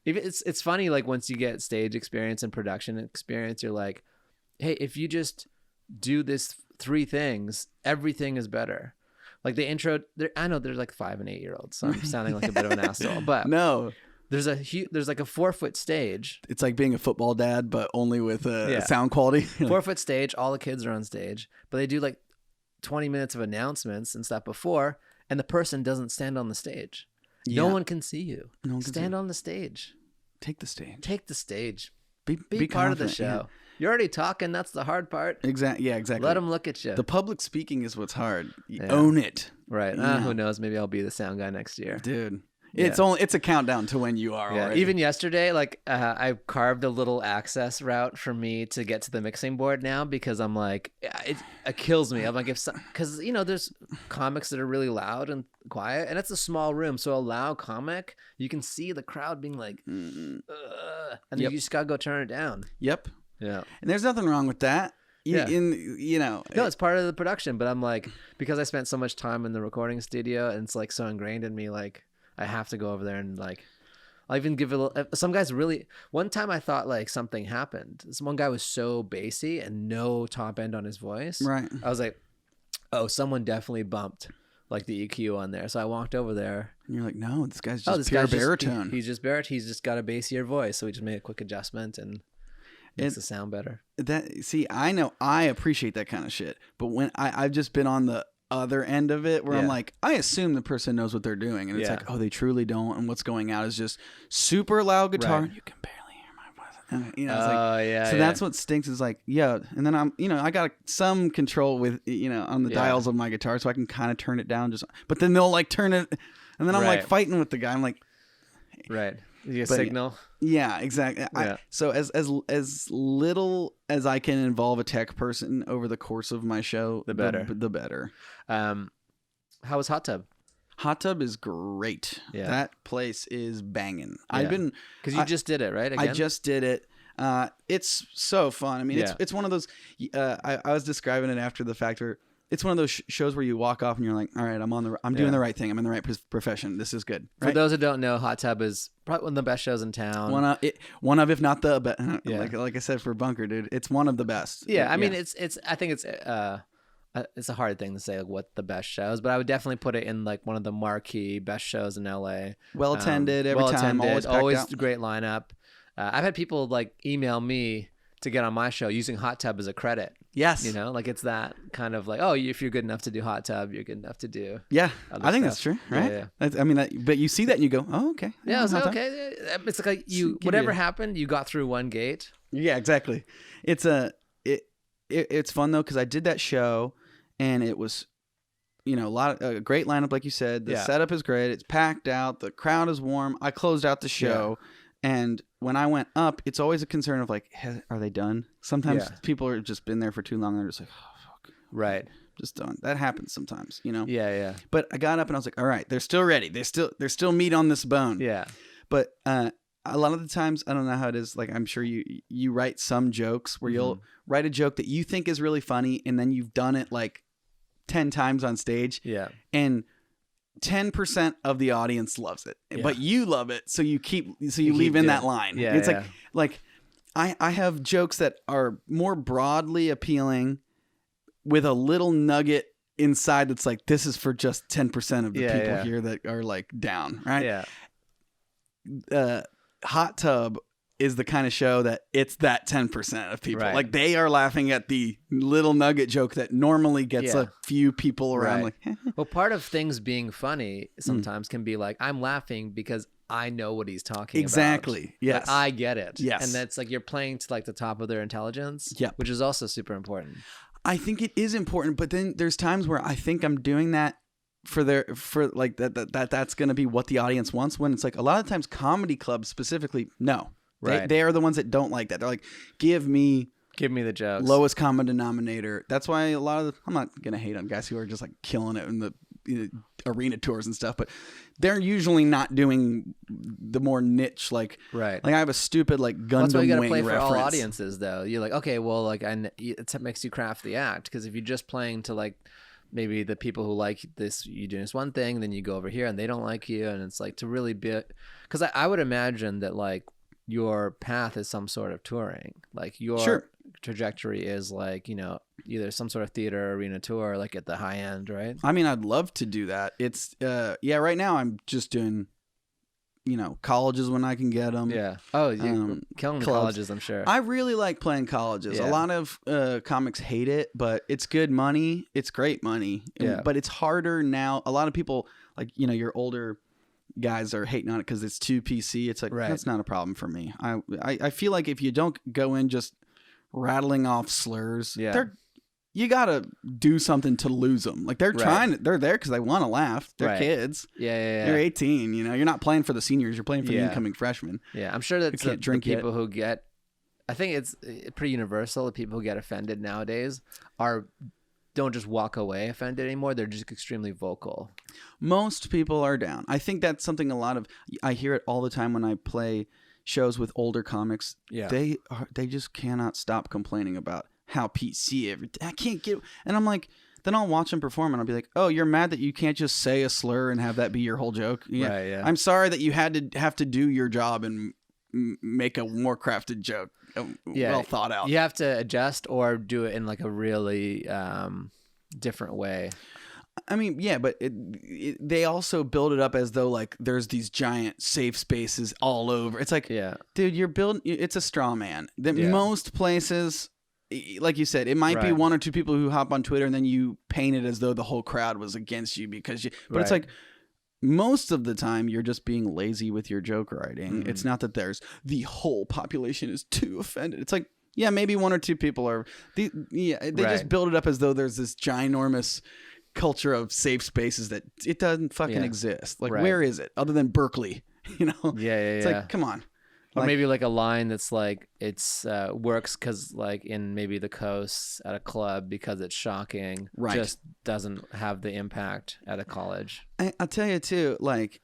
[SPEAKER 2] it's funny once you get stage experience and production experience, you're like, hey, if you just do this 3 things, everything is better. The intro, I know there's 5 and 8 year olds, so I'm sounding like a bit of an asshole, but
[SPEAKER 1] no,
[SPEAKER 2] there's a 4-foot stage.
[SPEAKER 1] It's like being a football dad, but only with sound quality.
[SPEAKER 2] 4-foot stage, all the kids are on stage, but they do 20 minutes of announcements and stuff before, and the person doesn't stand on the stage. Yeah. No one can see you. Stand on the stage.
[SPEAKER 1] Take the stage.
[SPEAKER 2] Take the stage.
[SPEAKER 1] Be
[SPEAKER 2] part of the show. Yeah. You're already talking. That's the hard part.
[SPEAKER 1] Exactly. Yeah, exactly.
[SPEAKER 2] Let them look at you.
[SPEAKER 1] The public speaking is what's hard. You own it.
[SPEAKER 2] Right. Who knows? Maybe I'll be the sound guy next year.
[SPEAKER 1] Dude. It's a countdown to when you are already.
[SPEAKER 2] Even yesterday, I carved a little access route for me to get to the mixing board now, because I'm it kills me. I'm because there's comics that are really loud and quiet, and it's a small room, so a loud comic, you can see the crowd being and you just gotta go turn it down.
[SPEAKER 1] Yep.
[SPEAKER 2] Yeah.
[SPEAKER 1] And there's nothing wrong with that.
[SPEAKER 2] No, it's part of the production, but I'm like, because I spent so much time in the recording studio and it's like so ingrained in me, like I have to go over there and like, I'll even give it a little, some guys really, one time I thought like something happened. This one guy was so bassy and no top end on his voice.
[SPEAKER 1] Right.
[SPEAKER 2] I was like, oh, someone definitely bumped like the EQ on there. So I walked over there.
[SPEAKER 1] And you're like, no, this guy's just pure baritone.
[SPEAKER 2] He's just baritone. He's just got a bassier voice. So we just made a quick adjustment and makes the sound better.
[SPEAKER 1] I know I appreciate that kind of shit. But when I've just been on the other end of it where I'm like, I assume the person knows what they're doing. And it's like, oh, they truly don't. And what's going out is just super loud guitar. And you can barely hear my voice. And, you know, it's like, so that's what stinks is like, and then I'm, I got some control with, on the dials of my guitar. So I can kind of turn it down but then they'll like turn it. And then I'm like fighting with the guy. I'm like,
[SPEAKER 2] you get a signal.
[SPEAKER 1] Yeah, exactly. Yeah. So as little as I can involve a tech person over the course of my show, the better. The better.
[SPEAKER 2] How was Hot Tub?
[SPEAKER 1] Hot Tub is great. Yeah. That place is banging.
[SPEAKER 2] Yeah. Because you just did it, right? Again?
[SPEAKER 1] I just did it. It's so fun. I mean, it's one of those. I was describing it after the fact where it's one of those shows where you walk off and you're like, all right, I'm doing the right thing. I'm in the right profession. This is good. Right?
[SPEAKER 2] For those who don't know, Hot Tub is probably one of the best shows in town.
[SPEAKER 1] One of, if not the best. Like I said for Bunker, dude, it's one of the best.
[SPEAKER 2] Yeah, I mean, I think it's a hard thing to say like what the best shows, but I would definitely put it in like one of the marquee best shows in LA.
[SPEAKER 1] Well attended every time.
[SPEAKER 2] Always great lineup. I've had people like email me to get on my show using Hot Tub as a credit.
[SPEAKER 1] Yes.
[SPEAKER 2] Like it's that kind of like, oh, if you're good enough to do Hot Tub, you're good enough to do.
[SPEAKER 1] Yeah. I think that's true. Right. Yeah. But you see that and you go, oh, okay.
[SPEAKER 2] Yeah. It's like, okay. It's like whatever happened, you got through one gate.
[SPEAKER 1] Yeah, exactly. It's fun though. Cause I did that show and it was, a great lineup. Like you said, the setup is great. It's packed out. The crowd is warm. I closed out the show. Yeah. And when I went up, it's always a concern of like, hey, are they done? Sometimes people are just been there for too long. And they're just like, oh, fuck.
[SPEAKER 2] Right.
[SPEAKER 1] Just done. That happens sometimes,
[SPEAKER 2] Yeah, yeah.
[SPEAKER 1] But I got up and I was like, all right, they're still ready. There's still meat on this bone.
[SPEAKER 2] Yeah.
[SPEAKER 1] But a lot of the times, I don't know how it is. Like, I'm sure you write some jokes where you'll write a joke that you think is really funny. And then you've done it like 10 times on stage.
[SPEAKER 2] Yeah.
[SPEAKER 1] And 10% of the audience loves it, but you love it. So you leave in that line.
[SPEAKER 2] Yeah,
[SPEAKER 1] it's like I have jokes that are more broadly appealing with a little nugget inside. That's like, this is for just 10% of the people here that are like down. Right. Yeah. Hot Tub is the kind of show that it's that 10% of people. Right. Like they are laughing at the little nugget joke that normally gets a few people around.
[SPEAKER 2] Right.
[SPEAKER 1] Like,
[SPEAKER 2] well, part of things being funny sometimes can be like, I'm laughing because I know what he's talking about.
[SPEAKER 1] Exactly. Yes.
[SPEAKER 2] Like, I get it.
[SPEAKER 1] Yes.
[SPEAKER 2] And that's like, you're playing to like the top of their intelligence, which is also super important.
[SPEAKER 1] I think it is important, but then there's times where I think I'm doing that for like that's going to be what the audience wants, when it's like a lot of times comedy clubs specifically, no. Right. They are the ones that don't like that. They're like, give me
[SPEAKER 2] the jokes.
[SPEAKER 1] Lowest common denominator. That's why a lot of I'm not going to hate on guys who are just like killing it in the arena tours and stuff, but they're usually not doing the more niche, like I have a stupid like Gundam
[SPEAKER 2] that's why you gotta
[SPEAKER 1] Wing
[SPEAKER 2] play
[SPEAKER 1] reference.
[SPEAKER 2] For all audiences though. You're like, okay, well, like it makes you craft the act, because if you're just playing to like maybe the people who like this, you do this one thing, then you go over here and they don't like you, and it's like to really be, because I would imagine that like your path is some sort of touring, like your trajectory is like, either some sort of theater arena tour, like at the high end, right?
[SPEAKER 1] I mean, I'd love to do that. It's right now I'm just doing colleges when I can get them.
[SPEAKER 2] Yeah. Oh, you're killing the colleges, I'm sure.
[SPEAKER 1] I really like playing colleges. A lot of comics hate it, but it's good money. It's great money.
[SPEAKER 2] Yeah.
[SPEAKER 1] But it's harder now. A lot of people, like, your older guys are hating on it because it's too PC. It's like, that's not a problem for me. I feel like if you don't go in just rattling off slurs, you gotta do something to lose them. Like they're they're there because they want to laugh. They're kids.
[SPEAKER 2] Yeah.
[SPEAKER 1] You're 18. You're not playing for the seniors. You're playing for the incoming freshmen.
[SPEAKER 2] Yeah, I'm sure that the people who get, I think it's pretty universal. The people who get offended nowadays don't just walk away offended anymore. They're just extremely vocal.
[SPEAKER 1] Most people are down. I think that's something I hear it all the time when I play shows with older comics. Yeah. They just cannot stop complaining about how PC everything. I can't get, and I'm like, then I'll watch him perform and I'll be like, oh, you're mad that you can't just say a slur and have that be your whole joke. Yeah.
[SPEAKER 2] Right, yeah.
[SPEAKER 1] I'm sorry that you have to do your job and make a more crafted joke. Well thought out.
[SPEAKER 2] You have to adjust or do it in like a really different way.
[SPEAKER 1] I mean, yeah, but they also build it up as though like there's these giant safe spaces all over. It's like, dude, you're building. It's a straw man. That most places, like you said, it might be one or two people who hop on Twitter and then you paint it as though the whole crowd was against you because you. But it's like most of the time you're just being lazy with your joke writing. It's not that there's the whole population is too offended. It's like, yeah, maybe one or two people are. They just build it up as though there's this ginormous culture of safe spaces that it doesn't fucking exist. Like, where is it other than Berkeley? You know?
[SPEAKER 2] It's
[SPEAKER 1] like, come on.
[SPEAKER 2] Or maybe like a line that's like it's works because like in maybe the coast at a club because it's shocking, just doesn't have the impact at a college.
[SPEAKER 1] I'll tell you too, like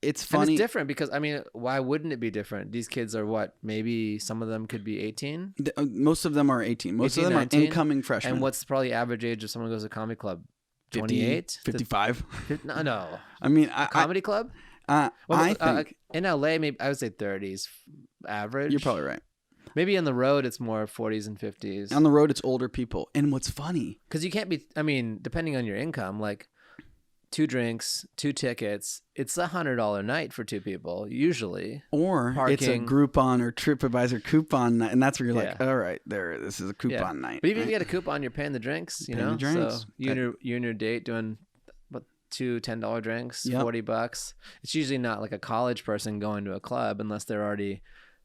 [SPEAKER 1] it's funny.
[SPEAKER 2] And it's different because I mean, why wouldn't it be different? These kids are what? Maybe some of them could be 18.
[SPEAKER 1] Most of them are 18. Most 18, of them 19? Are incoming freshmen.
[SPEAKER 2] And what's probably average age of someone who goes to a comedy club? 28,
[SPEAKER 1] 55.
[SPEAKER 2] No.
[SPEAKER 1] I mean,
[SPEAKER 2] comedy club.
[SPEAKER 1] I think
[SPEAKER 2] in LA, maybe I would say 30s average.
[SPEAKER 1] You're probably right.
[SPEAKER 2] Maybe on the road, it's more 40s and 50s.
[SPEAKER 1] On the road, it's older people. And what's funny,
[SPEAKER 2] because you can't be. I mean, depending on your income, like 2 drinks, 2 tickets, it's $100 night for 2 people usually.
[SPEAKER 1] Or parking. It's a Groupon or TripAdvisor coupon night, and that's where you're like, all right, this is a coupon night.
[SPEAKER 2] But even if you get a coupon, you're paying the drinks. You know, so you and your date doing what, 2 $10 drinks, $40. It's usually not like a college person going to a club unless they're already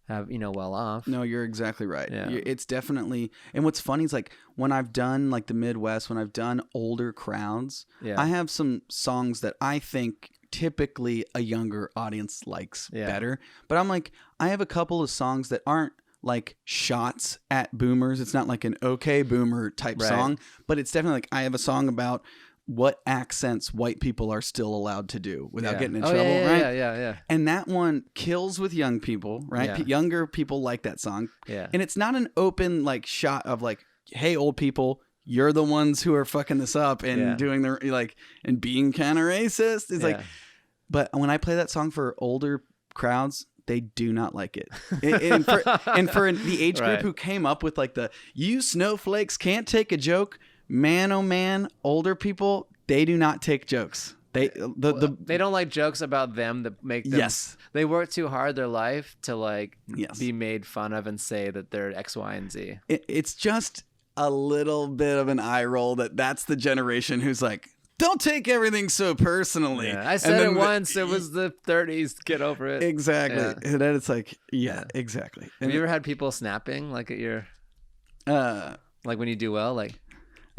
[SPEAKER 2] well off.
[SPEAKER 1] No, you're exactly right. It's definitely, and what's funny is like when I've done like the Midwest, when I've done older crowds, I have some songs that I think typically a younger audience likes better. But I'm like, I have a couple of songs that aren't like shots at boomers. It's not like an okay boomer type song, but it's definitely like I have a song about what accents white people are still allowed to do without getting in trouble, right?
[SPEAKER 2] Yeah.
[SPEAKER 1] And that one kills with young people, right?
[SPEAKER 2] Yeah.
[SPEAKER 1] Younger people like that song.
[SPEAKER 2] Yeah.
[SPEAKER 1] And it's not an open like shot of like, hey, old people, you're the ones who are fucking this up and doing the like and being kind of racist. It's like, but when I play that song for older crowds, they do not like it. And for the age group who came up with like the "you snowflakes can't take a joke," man, oh man, older people, they do not take jokes. They
[SPEAKER 2] don't like jokes about them that make them.
[SPEAKER 1] Yes.
[SPEAKER 2] They work too hard their life to like be made fun of and say that they're X, Y, and Z.
[SPEAKER 1] It's just a little bit of an eye roll that's the generation who's like, don't take everything so personally.
[SPEAKER 2] Yeah, I said it once. It was the 30s. Get over it.
[SPEAKER 1] Exactly. Yeah. And then it's like, exactly.
[SPEAKER 2] Have you ever had people snapping like at your, like when you do well, like?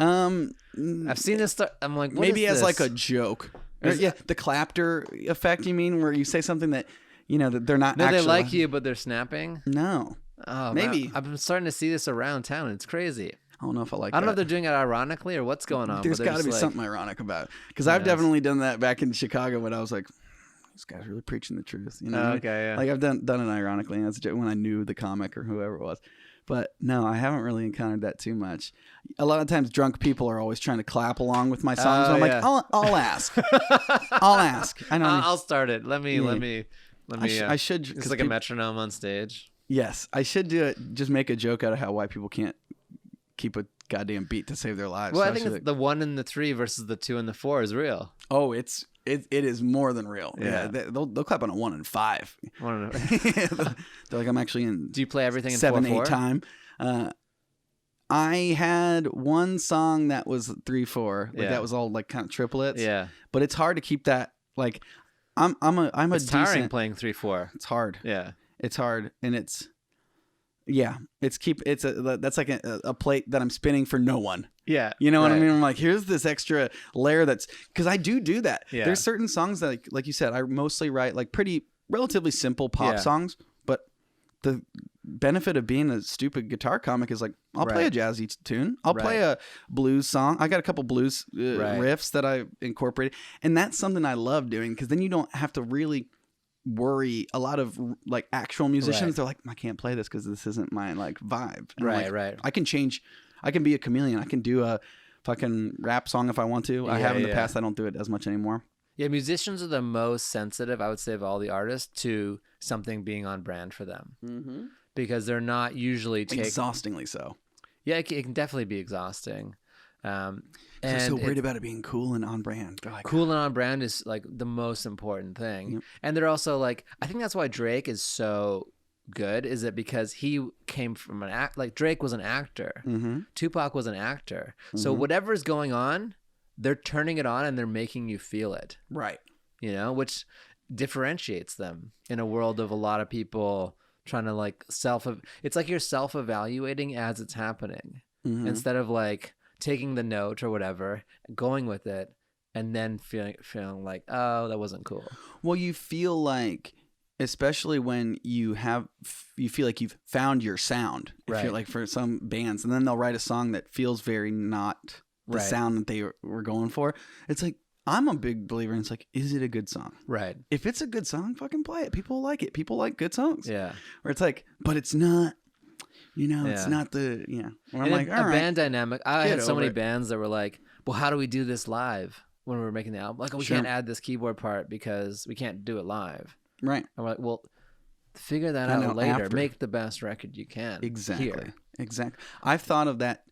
[SPEAKER 2] I've seen this stuff. I'm like, what
[SPEAKER 1] maybe
[SPEAKER 2] is
[SPEAKER 1] as
[SPEAKER 2] this?
[SPEAKER 1] like a joke. The clapter effect. You mean where you say something that that they're not.
[SPEAKER 2] No,
[SPEAKER 1] actually
[SPEAKER 2] they like you, but they're snapping.
[SPEAKER 1] No.
[SPEAKER 2] Oh,
[SPEAKER 1] maybe.
[SPEAKER 2] Man, I've been starting to see this around town. It's crazy.
[SPEAKER 1] I don't know if I like.
[SPEAKER 2] I don't know if they're doing it ironically or what's going on.
[SPEAKER 1] There's got to be something ironic about it because I've definitely done that back in Chicago when I was like, this guy's really preaching the truth.
[SPEAKER 2] Okay, yeah.
[SPEAKER 1] Like I've done it ironically, and that's when I knew the comic or whoever it was. But no, I haven't really encountered that too much. A lot of times, drunk people are always trying to clap along with my songs. So I'm like, I'll ask. I'll ask.
[SPEAKER 2] I'll start it. Let me.
[SPEAKER 1] I should.
[SPEAKER 2] It's like a metronome on stage.
[SPEAKER 1] Yes, I should do it. Just make a joke out of how white people can't keep a goddamn beat to save their lives.
[SPEAKER 2] Well, I think it's the 1 and the 3 versus the 2 and the 4 is real.
[SPEAKER 1] Oh, it is more than real. Yeah, they'll clap on a 1 and 5. They're like, I'm actually in.
[SPEAKER 2] Do you play everything in
[SPEAKER 1] 7,
[SPEAKER 2] 4/4?
[SPEAKER 1] 8 time? I had one song that was 3/4. Like that was all like kind of triplets.
[SPEAKER 2] Yeah,
[SPEAKER 1] but it's hard to keep that. Like, I'm
[SPEAKER 2] it's tiring playing 3/4.
[SPEAKER 1] It's hard.
[SPEAKER 2] Yeah,
[SPEAKER 1] it's hard, and it's. Yeah, that's like a plate that I'm spinning for no one.
[SPEAKER 2] Yeah,
[SPEAKER 1] you know what I mean. I'm like, here's this extra layer that's because I do that.
[SPEAKER 2] Yeah.
[SPEAKER 1] There's certain songs that, like you said, I mostly write like relatively simple pop songs. But the benefit of being a stupid guitar comic is like I'll play a jazzy tune. I'll play a blues song. I got a couple blues riffs that I incorporated, and that's something I love doing because then you don't have to really worry. A lot of like actual musicians,
[SPEAKER 2] Right.
[SPEAKER 1] they're like, I can't play this because this isn't my like vibe. And I'm
[SPEAKER 2] Right,
[SPEAKER 1] like,
[SPEAKER 2] right.
[SPEAKER 1] I can change. I can be a chameleon. I can do a fucking rap song if I want to. I have in the past. I don't do it as much anymore.
[SPEAKER 2] Yeah, musicians are the most sensitive, I would say, of all the artists to something being on brand for them.
[SPEAKER 1] Mm-hmm.
[SPEAKER 2] Because they're not usually
[SPEAKER 1] exhaustingly so.
[SPEAKER 2] Yeah, it can definitely be exhausting. And
[SPEAKER 1] they're so worried about it being cool and on brand. They're like,
[SPEAKER 2] cool and on brand is like the most important thing. Yep. And they're also like, I think that's why Drake is so good. Is it because he came from like Drake was an actor, mm-hmm. Tupac was an actor. Mm-hmm. So whatever's going on, they're turning it on and they're making you feel it.
[SPEAKER 1] Right.
[SPEAKER 2] You know, which differentiates them in a world of a lot of people trying to like it's like you're self-evaluating as it's happening, mm-hmm. instead of like taking the note or whatever, going with it, and then feeling like, oh, that wasn't cool.
[SPEAKER 1] Well, you feel like, especially when you feel like you've found your sound. Right. Feel like for some bands, and then they'll write a song that feels very not the sound that they were going for. It's like, I'm a big believer in, it's like, is it a good song?
[SPEAKER 2] Right.
[SPEAKER 1] If it's a good song, fucking play it. People like it. People like good songs.
[SPEAKER 2] Yeah.
[SPEAKER 1] Where it's like, but it's not, it's not the, Where I'm like, all right.
[SPEAKER 2] Band dynamic. I had so many bands that were like, well, how do we do this live when we were making the album? Like, we can't add this keyboard part because we can't do it live.
[SPEAKER 1] Right.
[SPEAKER 2] And we're like, well, figure that out later. After. Make the best record you can.
[SPEAKER 1] Exactly.
[SPEAKER 2] Here.
[SPEAKER 1] Exactly. I've thought of that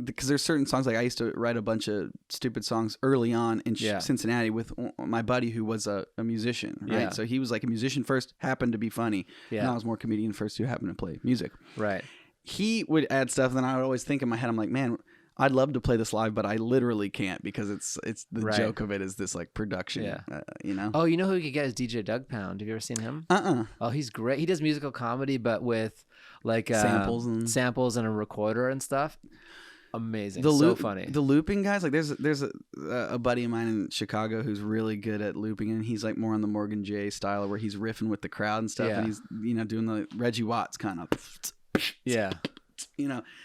[SPEAKER 1] because there's certain songs, like I used to write a bunch of stupid songs early on in Cincinnati with my buddy who was a musician, right? Yeah. So he was like a musician first, happened to be funny. Yeah. And I was more comedian first, who happened to play music.
[SPEAKER 2] Right.
[SPEAKER 1] He would add stuff, and I would always think in my head, I'm like, man, I'd love to play this live, but I literally can't because it's the joke of it is this like production,
[SPEAKER 2] Oh, you know who we could get is DJ Doug Pound. Have you ever seen him? Oh, he's great. He does musical comedy, but with like samples and a recorder and stuff. Amazing. So funny.
[SPEAKER 1] The looping guys, like there's a buddy of mine in Chicago who's really good at looping, and he's like more on the Morgan J style where he's riffing with the crowd and stuff, and he's doing the Reggie Watts kind of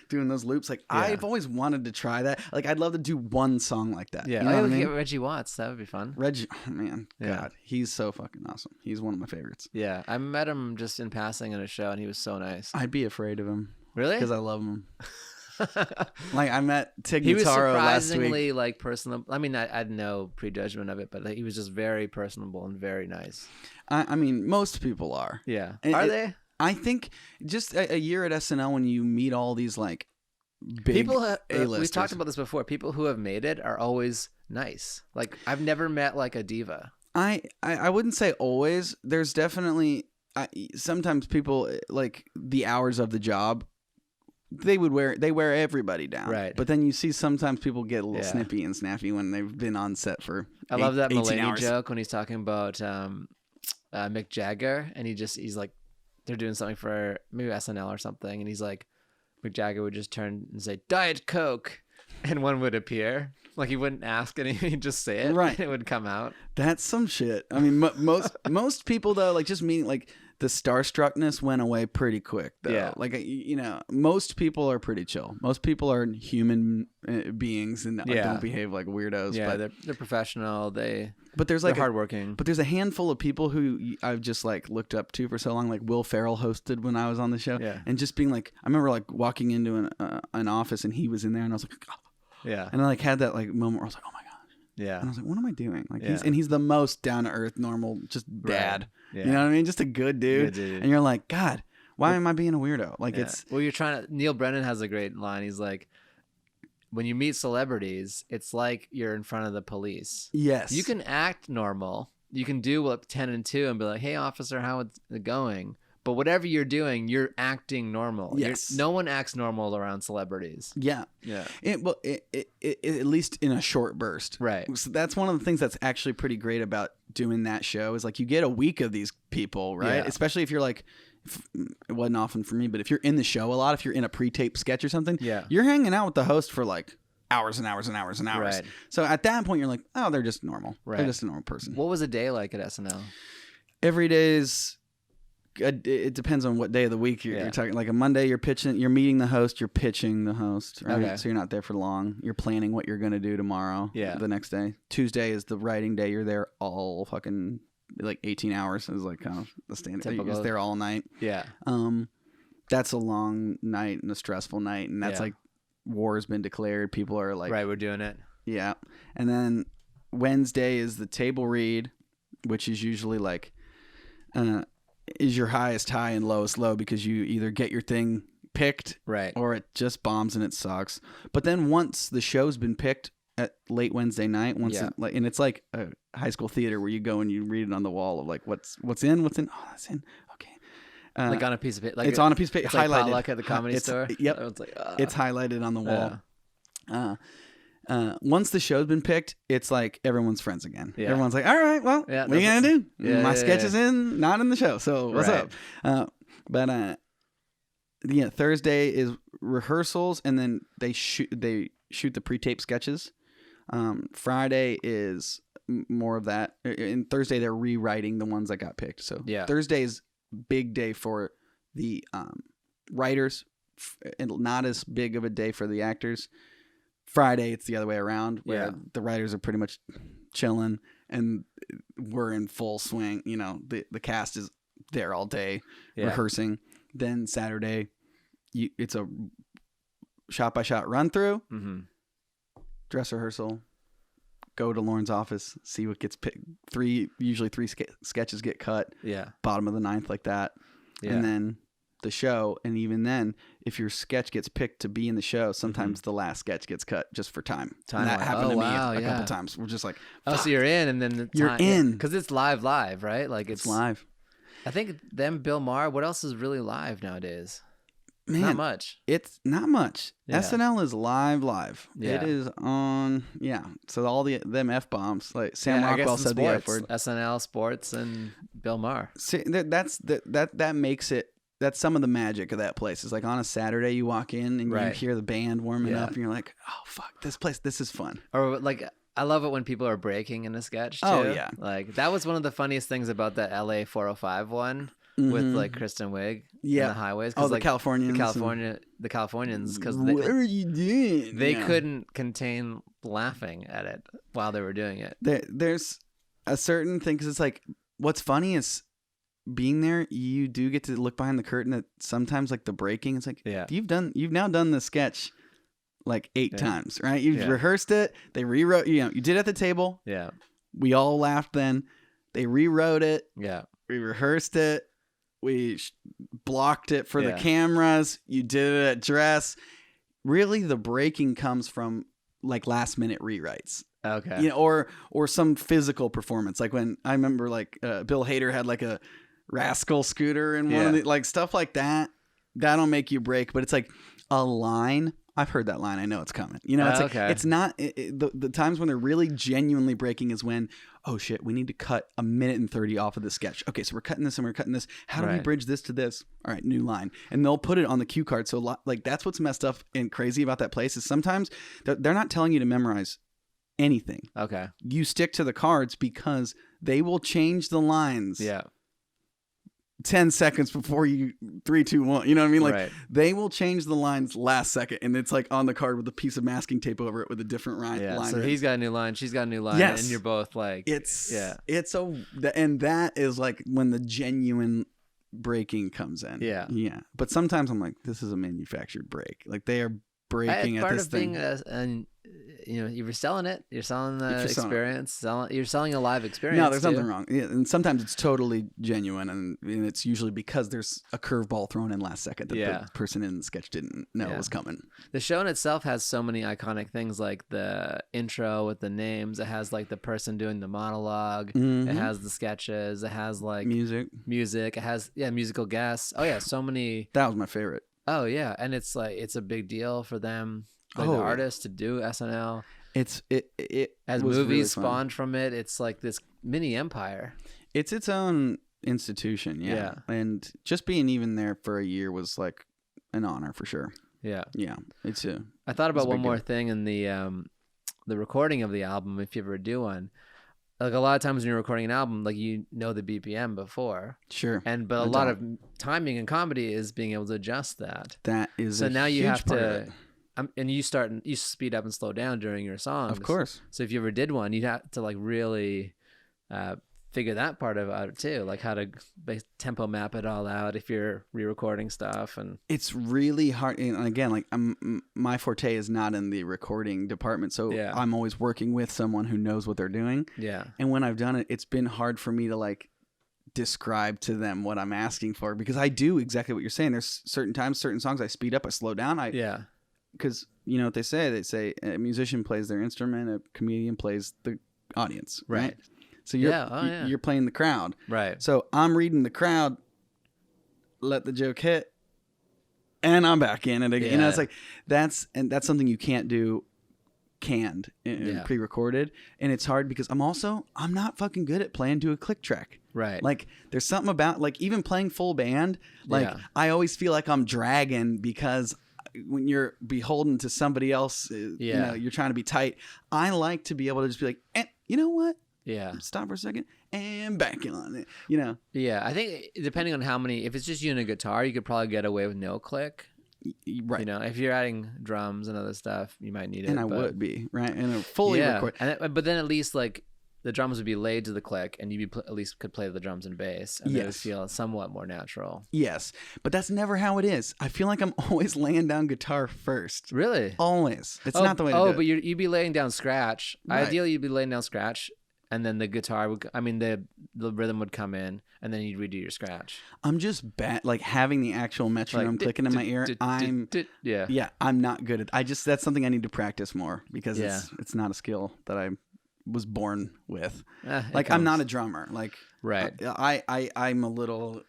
[SPEAKER 1] doing those loops. Like I've always wanted to try that. Like I'd love to do one song like that.
[SPEAKER 2] Yeah,
[SPEAKER 1] you know
[SPEAKER 2] we could get Reggie Watts. That would be fun.
[SPEAKER 1] Reggie, man, God, he's so fucking awesome. He's one of my favorites.
[SPEAKER 2] Yeah, I met him just in passing at a show, and he was so nice.
[SPEAKER 1] I'd be afraid of him.
[SPEAKER 2] Really?
[SPEAKER 1] Because I love him. Like I met Tig Notaro last week.
[SPEAKER 2] He was surprisingly like personable. I mean, I had no prejudgment of it, but he was just very personable and very nice.
[SPEAKER 1] I mean, most people are.
[SPEAKER 2] Yeah. Are they?
[SPEAKER 1] I think just a year at SNL, when you meet all these like big
[SPEAKER 2] people,
[SPEAKER 1] A-listers.
[SPEAKER 2] We've talked about this before. People who have made it are always nice. Like I've never met like a diva.
[SPEAKER 1] I wouldn't say always. There's definitely sometimes people like the hours of the job. They wear everybody down. Right. But then you see sometimes people get a little snippy and snappy when they've been on set for
[SPEAKER 2] I love that Mulaney joke when he's talking about Mick Jagger, and he's like, they're doing something for maybe SNL or something, and he's like, Mick Jagger would just turn and say, Diet Coke, and one would appear. Like he wouldn't ask anything, he'd just say it. Right. And it would come out.
[SPEAKER 1] That's some shit. I mean, most people though, like just meaning like the starstruckness went away pretty quick though. Yeah. Like, most people are pretty chill. Most people are human beings and don't behave like weirdos.
[SPEAKER 2] Yeah,
[SPEAKER 1] but
[SPEAKER 2] they're professional. They're
[SPEAKER 1] hardworking. But there's a handful of people who I've just like looked up to for so long. Like Will Ferrell hosted when I was on the show. Yeah. And just being like, I remember like walking into an office and he was in there and I was like, oh. Yeah. And I like had that like moment where I was like, oh my gosh. Yeah. And I was like, what am I doing? Like he's the most down to earth, normal, just dad. Right. Yeah. You know what I mean? Just a good dude. And you're like, God, why am I being a weirdo? Like it's
[SPEAKER 2] Neil Brennan has a great line. He's like, when you meet celebrities, it's like you're in front of the police.
[SPEAKER 1] Yes.
[SPEAKER 2] You can act normal. You can do what 10 and 2 and be like, hey officer, how is it going? But whatever you're doing, you're acting normal.
[SPEAKER 1] Yes.
[SPEAKER 2] No one acts normal around celebrities.
[SPEAKER 1] Yeah. Yeah. At least in a short burst.
[SPEAKER 2] Right.
[SPEAKER 1] So that's one of the things that's actually pretty great about doing that show is like you get a week of these people, right? Yeah. Especially if you're like, it wasn't often for me, but if you're in the show a lot, if you're in a pre-taped sketch or something, you're hanging out with the host for like hours and hours and hours and hours. Right. So at that point, you're like, oh, they're just normal. Right. They're just a normal person.
[SPEAKER 2] What was a day like at SNL?
[SPEAKER 1] Every day is... It depends on what day of the week you're talking. Like a Monday, you're meeting the host, you're pitching the host, right? Okay. So you're not there for long. You're planning what you're going to do tomorrow, the next day. Tuesday is the writing day. You're there all fucking like 18 hours is like kind of the standard.
[SPEAKER 2] Typical.
[SPEAKER 1] You're just there all night.
[SPEAKER 2] Yeah.
[SPEAKER 1] That's a long night and a stressful night, and that's like war has been declared. People are like,
[SPEAKER 2] right, we're doing it.
[SPEAKER 1] Yeah. And then Wednesday is the table read, which is usually like is your highest high and lowest low, because you either get your thing picked,
[SPEAKER 2] right,
[SPEAKER 1] or it just bombs and it sucks. But then once the show's been picked at late Wednesday night, and it's like a high school theater where you go and you read it on the wall of like what's in. Oh, that's in. Okay.
[SPEAKER 2] Like on a piece of paper. Like
[SPEAKER 1] it's on a piece of paper.
[SPEAKER 2] It's
[SPEAKER 1] highlighted.
[SPEAKER 2] Like potluck at the Comedy Store.
[SPEAKER 1] Yep.
[SPEAKER 2] It's like,
[SPEAKER 1] it's highlighted on the wall. Once the show's been picked, it's like everyone's friends again. Yeah. Everyone's like, all right, well, what are you going to do? My sketch is in, not in the show. So what's up? Thursday is rehearsals, and then they shoot the pre-tape sketches. Friday is more of that. And Thursday, they're rewriting the ones that got picked. So Thursday's big day for the writers, and not as big of a day for the actors. Friday, it's the other way around, where the writers are pretty much chilling and we're in full swing. You know, the cast is there all day rehearsing. Then Saturday, it's a shot by shot run through, dress rehearsal, go to Lauren's office, see what gets picked. Usually three sketches get cut. Yeah, bottom of the ninth, like that, and then the show. And even then, if your sketch gets picked to be in the show, sometimes the last sketch gets cut just for time. And that happened to me a couple times. We're just like, fuck.
[SPEAKER 2] Oh, so you're in, and then
[SPEAKER 1] you're in,
[SPEAKER 2] because it's live, right? Like it's
[SPEAKER 1] live.
[SPEAKER 2] I think them, Bill Maher. What else is really live nowadays? Man, not much.
[SPEAKER 1] It's not much. Yeah. SNL is live.
[SPEAKER 2] Yeah.
[SPEAKER 1] It is on. Yeah. So all them F bombs, like Sam Rockwell said the F word.
[SPEAKER 2] SNL, sports, and Bill Maher.
[SPEAKER 1] See, that makes it. That's some of the magic of that place. It's like on a Saturday, you walk in and you hear the band warming up, and you're like, "Oh fuck, this place! This is fun."
[SPEAKER 2] Or like, I love it when people are breaking in a sketch too.
[SPEAKER 1] Oh yeah,
[SPEAKER 2] like that was one of the funniest things about the LA 405 one with like Kristen Wiig. In the highways.
[SPEAKER 1] Oh,
[SPEAKER 2] like,
[SPEAKER 1] Californians.
[SPEAKER 2] The Californians, because
[SPEAKER 1] what are you doing?
[SPEAKER 2] They couldn't contain laughing at it while they were doing it.
[SPEAKER 1] There's a certain thing, because it's like, what's funny is, being there, you do get to look behind the curtain at sometimes like the breaking. It's like, you've now done the sketch like 8 times, right? You've rehearsed it. They rewrote, you did it at the table. Yeah. We all laughed then. They rewrote it. Yeah. We rehearsed it. We blocked it for the cameras. You did it at dress. Really, the breaking comes from like last minute rewrites. Okay. Or some physical performance. Like when I remember like Bill Hader had like a rascal scooter and one of the, like stuff like that. That'll make you break, but it's like a line. I've heard that line. I know it's coming. It's like, it's not the times when they're really genuinely breaking is when, oh shit, we need to cut 1:30 off of the sketch. Okay, so we're cutting this and we're cutting this. How do we bridge this to this? All right, new line. And they'll put it on the cue card. So like that's what's messed up and crazy about that place is sometimes they're not telling you to memorize anything. Okay. You stick to the cards because they will change the lines. Yeah. 10 seconds before you 3, 2, 1. You know what I mean? Like they will change the lines last second, and it's like on the card with a piece of masking tape over it with a different line.
[SPEAKER 2] Yeah. So he's got a new line, she's got a new line, and you're both like,
[SPEAKER 1] and that is like when the genuine breaking comes in. Yeah. Yeah. But sometimes I'm like, this is a manufactured break. Like they are breaking at this thing.
[SPEAKER 2] You were selling it. You're selling the experience. You're selling a live experience.
[SPEAKER 1] No, there's nothing wrong. Yeah, and sometimes it's totally genuine, and it's usually because there's a curveball thrown in last second that the person in the sketch didn't know was coming.
[SPEAKER 2] The show in itself has so many iconic things, like the intro with the names. It has like the person doing the monologue. It has the sketches. It has like
[SPEAKER 1] music.
[SPEAKER 2] It has musical guests. Oh yeah, so many.
[SPEAKER 1] That was my favorite.
[SPEAKER 2] Oh yeah, and it's like it's a big deal for them. Like the artists to do SNL.
[SPEAKER 1] It
[SPEAKER 2] as movies really spawned from it. It's like this mini empire.
[SPEAKER 1] It's its own institution, yeah. And just being even there for a year was like an honor for sure. Yeah, yeah.
[SPEAKER 2] I thought about one more thing in the recording of the album. If you ever do one, like a lot of times when you're recording an album, like the BPM before. Sure. But a lot of timing in comedy is being able to adjust that.
[SPEAKER 1] That is
[SPEAKER 2] so now you have to. And you speed up and slow down during your songs.
[SPEAKER 1] Of course.
[SPEAKER 2] So if you ever did one, you'd have to like really figure that part of it out too, like how to tempo map it all out if you're re-recording stuff. And
[SPEAKER 1] it's really hard. And again, like my forte is not in the recording department, so I'm always working with someone who knows what they're doing.
[SPEAKER 2] Yeah.
[SPEAKER 1] And when I've done it, it's been hard for me to like describe to them what I'm asking for, because I do exactly what you're saying. There's certain times, certain songs I speed up, I slow down. Because you know what they say a musician plays their instrument, a comedian plays the audience, right? So you're playing the crowd,
[SPEAKER 2] right?
[SPEAKER 1] So I'm reading the crowd, let the joke hit, and I'm back in it again. You know, it's like that's something you can't do canned and pre-recorded, and it's hard because I'm not fucking good at playing to a click track.
[SPEAKER 2] Right.
[SPEAKER 1] Like there's something about like even playing full band, like I always feel like I'm dragging because when you're beholden to somebody else, you know, you're trying to be tight. I like to be able to just be like, you know what?
[SPEAKER 2] Yeah.
[SPEAKER 1] Stop for a second and back on it, you know?
[SPEAKER 2] Yeah. I think depending on how many, if it's just you and a guitar, you could probably get away with no click.
[SPEAKER 1] Right.
[SPEAKER 2] You know, if you're adding drums and other stuff, you might need it.
[SPEAKER 1] And I would be, right? And a fully record.
[SPEAKER 2] But then at least like the drums would be laid to the click and you'd at least could play the drums and bass. And it would feel somewhat more natural.
[SPEAKER 1] Yes. But that's never how it is. I feel like I'm always laying down guitar first.
[SPEAKER 2] Really?
[SPEAKER 1] Always. It's not the way to do it.
[SPEAKER 2] But you'd be laying down scratch. Right. Ideally, you'd be laying down scratch. And then the guitar the rhythm would come in, and then you'd redo your scratch.
[SPEAKER 1] I'm just bad, like having the actual metronome clicking in my ear. I'm not good at. That's something I need to practice more because it's not a skill that I was born with. Like I'm not a drummer. Like
[SPEAKER 2] right.
[SPEAKER 1] I'm a little.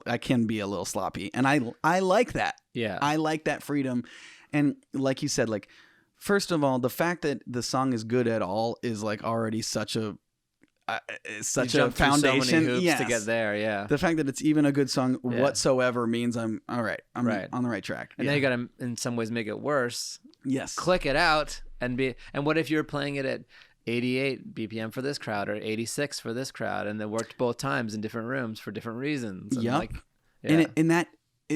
[SPEAKER 1] I can be a little sloppy, and I like that.
[SPEAKER 2] Yeah,
[SPEAKER 1] I like that freedom, and like you said, like. First of all, the fact that the song is good at all is like already such a foundation.
[SPEAKER 2] So many hoops to get there. Yeah.
[SPEAKER 1] The fact that it's even a good song whatsoever means I'm all right. I'm on the right track.
[SPEAKER 2] And then you got to, in some ways, make it worse.
[SPEAKER 1] Yes.
[SPEAKER 2] Click it out and what if you're playing it at 88 BPM for this crowd or 86 for this crowd, and it worked both times in different rooms for different reasons.
[SPEAKER 1] Yep.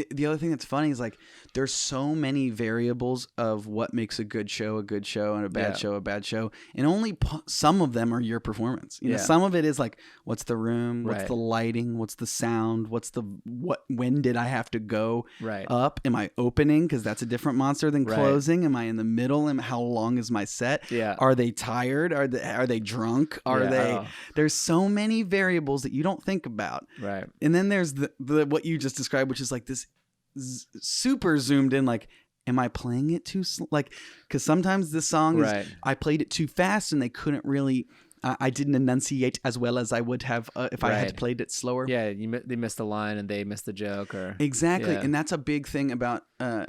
[SPEAKER 1] The other thing that's funny is like there's so many variables of what makes a good show, and a bad show, a bad show, and only some of them are your performance. You know, some of it is like what's the room, what's the lighting, what's the sound, when did I have to go up? Am I opening because that's a different monster than closing? Am I in the middle? How long is my set?
[SPEAKER 2] Yeah.
[SPEAKER 1] Are they tired? Are they drunk? Are they? There's so many variables that you don't think about.
[SPEAKER 2] Right.
[SPEAKER 1] And then there's the what you just described, which is like this super zoomed in, like am I playing it too like because sometimes this song is I played it too fast and they couldn't really I didn't enunciate as well as I would have if I had played it slower.
[SPEAKER 2] They missed the line and they missed the joke or
[SPEAKER 1] exactly. And that's a big thing about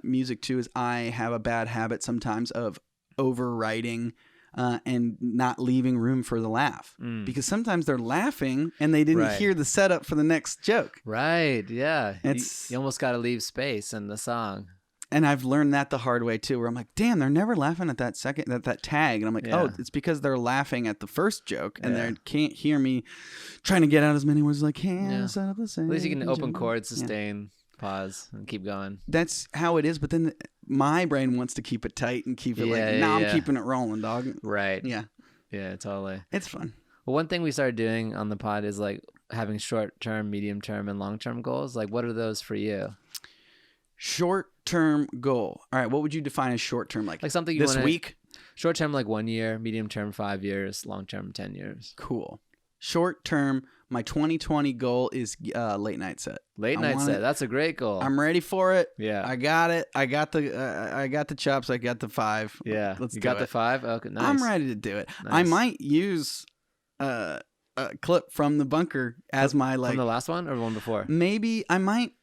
[SPEAKER 1] music too, is I have a bad habit sometimes of overwriting and not leaving room for the laugh because sometimes they're laughing and they didn't hear the setup for the next joke.
[SPEAKER 2] Right. Yeah. You almost got to leave space in the song.
[SPEAKER 1] And I've learned that the hard way too, where I'm like, damn, they're never laughing at that that tag. And I'm like, oh, it's because they're laughing at the first joke and they can't hear me trying to get out as many words as I can. Set up the same.
[SPEAKER 2] At least you can open chord, sustain, pause, and keep going.
[SPEAKER 1] That's how it is. But then my brain wants to keep it tight and keep it I'm keeping it rolling, dog.
[SPEAKER 2] Right.
[SPEAKER 1] Yeah.
[SPEAKER 2] Yeah, totally.
[SPEAKER 1] It's fun.
[SPEAKER 2] Well, one thing we started doing on the pod is like having short-term, medium-term, and long-term goals. Like, what are those for you?
[SPEAKER 1] Short-term goal. All right. What would you define as short-term? Like
[SPEAKER 2] something you
[SPEAKER 1] this week?
[SPEAKER 2] Short-term, like 1 year. Medium-term, 5 years. Long-term, 10 years.
[SPEAKER 1] Cool. Short-term, my 2020 goal is late night set.
[SPEAKER 2] Late night set. That's a great goal.
[SPEAKER 1] I'm ready for it.
[SPEAKER 2] Yeah.
[SPEAKER 1] I got it. I got the chops. I got the 5.
[SPEAKER 2] Yeah. You got the 5? Okay, nice.
[SPEAKER 1] I'm ready to do it. Nice. I might use a clip from the bunker as my like.
[SPEAKER 2] From the last one or the one before?
[SPEAKER 1] Maybe I might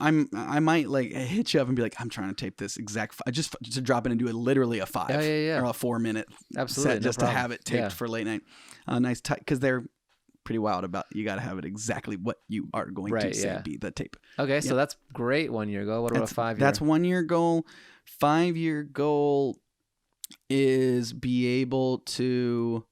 [SPEAKER 1] like hit you up and be like, I'm trying to tape this exact just to drop it and do it literally a 5 or a 4 minute set just to have it taped for late night. Nice tight because they're pretty wild about you got to have it exactly what you are going to say be the tape.
[SPEAKER 2] Okay, so that's great. 1 year goal. What about a 5 year?
[SPEAKER 1] That's 1 year goal. 5 year goal is be able to.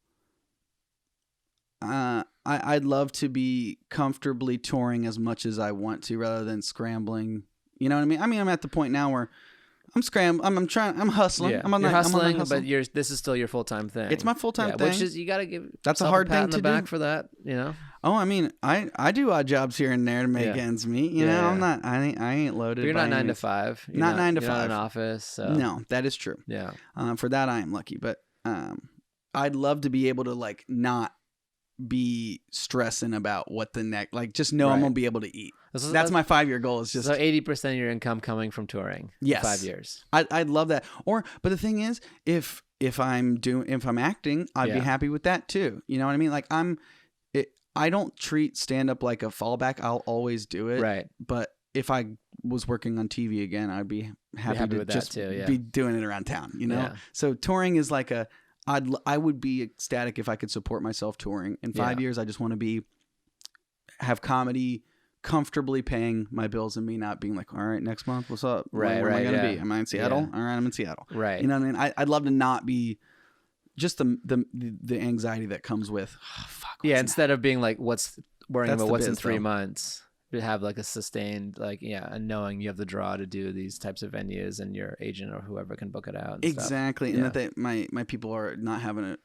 [SPEAKER 1] I'd love to be comfortably touring as much as I want to rather than scrambling. You know what I mean? I'm at the point now where I'm scrambling. I'm trying. I'm hustling.
[SPEAKER 2] Yeah.
[SPEAKER 1] I'm on
[SPEAKER 2] you're
[SPEAKER 1] that,
[SPEAKER 2] hustling,
[SPEAKER 1] I'm on that hustle.
[SPEAKER 2] but this is still your full-time thing.
[SPEAKER 1] It's my full-time thing.
[SPEAKER 2] Which is, you got to give
[SPEAKER 1] That's a
[SPEAKER 2] yourself
[SPEAKER 1] hard
[SPEAKER 2] pat
[SPEAKER 1] thing
[SPEAKER 2] on the
[SPEAKER 1] to
[SPEAKER 2] back
[SPEAKER 1] do.
[SPEAKER 2] for that, you know?
[SPEAKER 1] Oh, I mean, I do odd jobs here and there to make ends meet. You know, I'm not. I ain't loaded.
[SPEAKER 2] But you're
[SPEAKER 1] by
[SPEAKER 2] not 9 to
[SPEAKER 1] means.
[SPEAKER 2] 5.
[SPEAKER 1] Not 9 to
[SPEAKER 2] you're
[SPEAKER 1] 5.
[SPEAKER 2] Not in an office. So.
[SPEAKER 1] No, that is true.
[SPEAKER 2] Yeah.
[SPEAKER 1] For that, I am lucky. But I'd love to be able to like not be stressing about what the next. Like, just know I'm gonna be able to eat. That's my 5-year goal. Is just
[SPEAKER 2] so 80% of your income coming from touring.
[SPEAKER 1] Yes,
[SPEAKER 2] for 5 years.
[SPEAKER 1] I'd love that. But the thing is, if I'm acting, I'd be happy with that too. You know what I mean? Like I don't treat stand up like a fallback. I'll always do it.
[SPEAKER 2] Right.
[SPEAKER 1] But if I was working on TV again, I'd be happy to just be doing it around town. You know. Yeah. So touring is like I would be ecstatic if I could support myself touring. In 5 years, I just want to have comedy comfortably paying my bills and me not being like, all right, next month, what's up?
[SPEAKER 2] Right,
[SPEAKER 1] Where am I going to be? Am I in Seattle? All right, I'm in Seattle.
[SPEAKER 2] Right.
[SPEAKER 1] You know what I mean? I'd love to not be just the anxiety that comes with,
[SPEAKER 2] instead of being like, worrying about what's in 3
[SPEAKER 1] though.
[SPEAKER 2] months. To have like a sustained, and knowing you have the draw to do these types of venues and your agent or whoever can book it out.
[SPEAKER 1] Exactly. And that my people are not having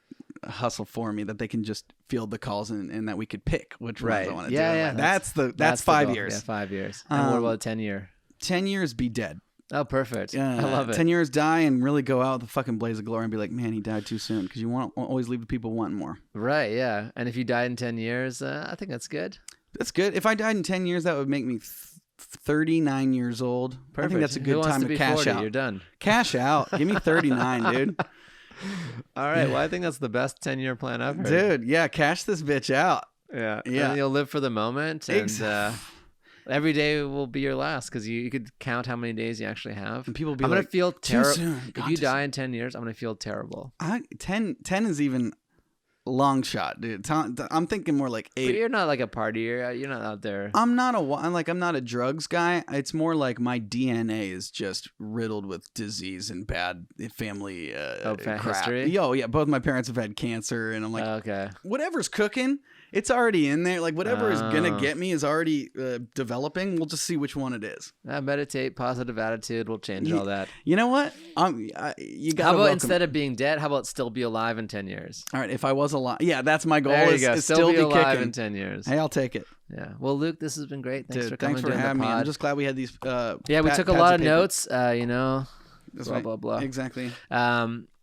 [SPEAKER 1] a hustle for me, that they can just field the calls and that we could pick which ones I want to do.
[SPEAKER 2] Yeah.
[SPEAKER 1] That's 5 years.
[SPEAKER 2] Yeah, 5 years. And what about 10 year?
[SPEAKER 1] 10 years, be dead.
[SPEAKER 2] Oh, perfect. I love it.
[SPEAKER 1] 10 years, die and really go out with a fucking blaze of glory and be like, man, he died too soon, because you won't always leave the people wanting more.
[SPEAKER 2] Right, yeah. And if you died in 10 years, I think that's good.
[SPEAKER 1] That's good. If I died in 10 years, that would make me 39 years old. Perfect. I think that's a good time to cash
[SPEAKER 2] 40?
[SPEAKER 1] out.
[SPEAKER 2] You're done.
[SPEAKER 1] Cash out. Give me 39, dude.
[SPEAKER 2] All right. Well, I think that's the best 10-year plan I've heard.
[SPEAKER 1] Dude, yeah, cash this bitch out.
[SPEAKER 2] Yeah. And you'll live for the moment. And every day will be your last, because you could count how many days you actually have.
[SPEAKER 1] And people be
[SPEAKER 2] I'm
[SPEAKER 1] like,
[SPEAKER 2] going to feel terrible.
[SPEAKER 1] If
[SPEAKER 2] you die in 10 years, I'm going to feel terrible.
[SPEAKER 1] 10 is even... long shot, dude. I'm thinking more like 8.
[SPEAKER 2] But you're not like a partier. You're not out there.
[SPEAKER 1] I'm not a drugs guy. It's more like my DNA is just riddled with disease and bad family crap.
[SPEAKER 2] History.
[SPEAKER 1] Yo, yeah, both my parents have had cancer, and I'm like,
[SPEAKER 2] okay,
[SPEAKER 1] whatever's cooking, it's already in there. Like whatever is gonna get me is already developing. We'll just see which one it is.
[SPEAKER 2] Meditate, positive attitude will change all that.
[SPEAKER 1] You know what? You got.
[SPEAKER 2] How about instead of being dead, how about still be alive in 10 years?
[SPEAKER 1] All right, if I was alive, yeah, that's my goal.
[SPEAKER 2] There you go.
[SPEAKER 1] Is
[SPEAKER 2] still be alive
[SPEAKER 1] kicking.
[SPEAKER 2] in 10 years.
[SPEAKER 1] Hey, I'll take it.
[SPEAKER 2] Yeah. Well, Luke, this has been great. Thanks
[SPEAKER 1] Dude,
[SPEAKER 2] for coming.
[SPEAKER 1] Thanks for having me. I'm just glad we had these.
[SPEAKER 2] We took a lot of notes. Blah blah.
[SPEAKER 1] Exactly.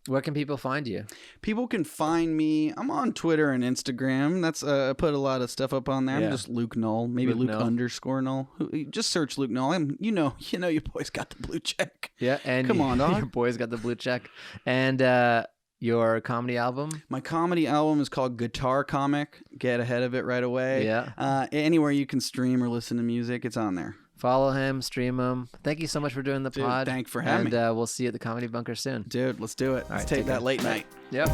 [SPEAKER 2] Where can people find you?
[SPEAKER 1] People can find me. I'm on Twitter and Instagram. That's I put a lot of stuff up on there. I'm just Luke Null, maybe Luke _Null. Just search Luke Null. You know, your boy's got the blue check.
[SPEAKER 2] Yeah, and
[SPEAKER 1] come on, dog.
[SPEAKER 2] Your boy's got the blue check. And your comedy album?
[SPEAKER 1] My comedy album is called Guitar Comic. Get ahead of it right away.
[SPEAKER 2] Yeah.
[SPEAKER 1] Anywhere you can stream or listen to music, it's on there.
[SPEAKER 2] Follow him, stream him. Thank you so much for doing the pod.
[SPEAKER 1] Thanks for having me.
[SPEAKER 2] And we'll see you at the Comedy Bunker soon.
[SPEAKER 1] Dude, let's do it. Let's take that late night.
[SPEAKER 2] Yep.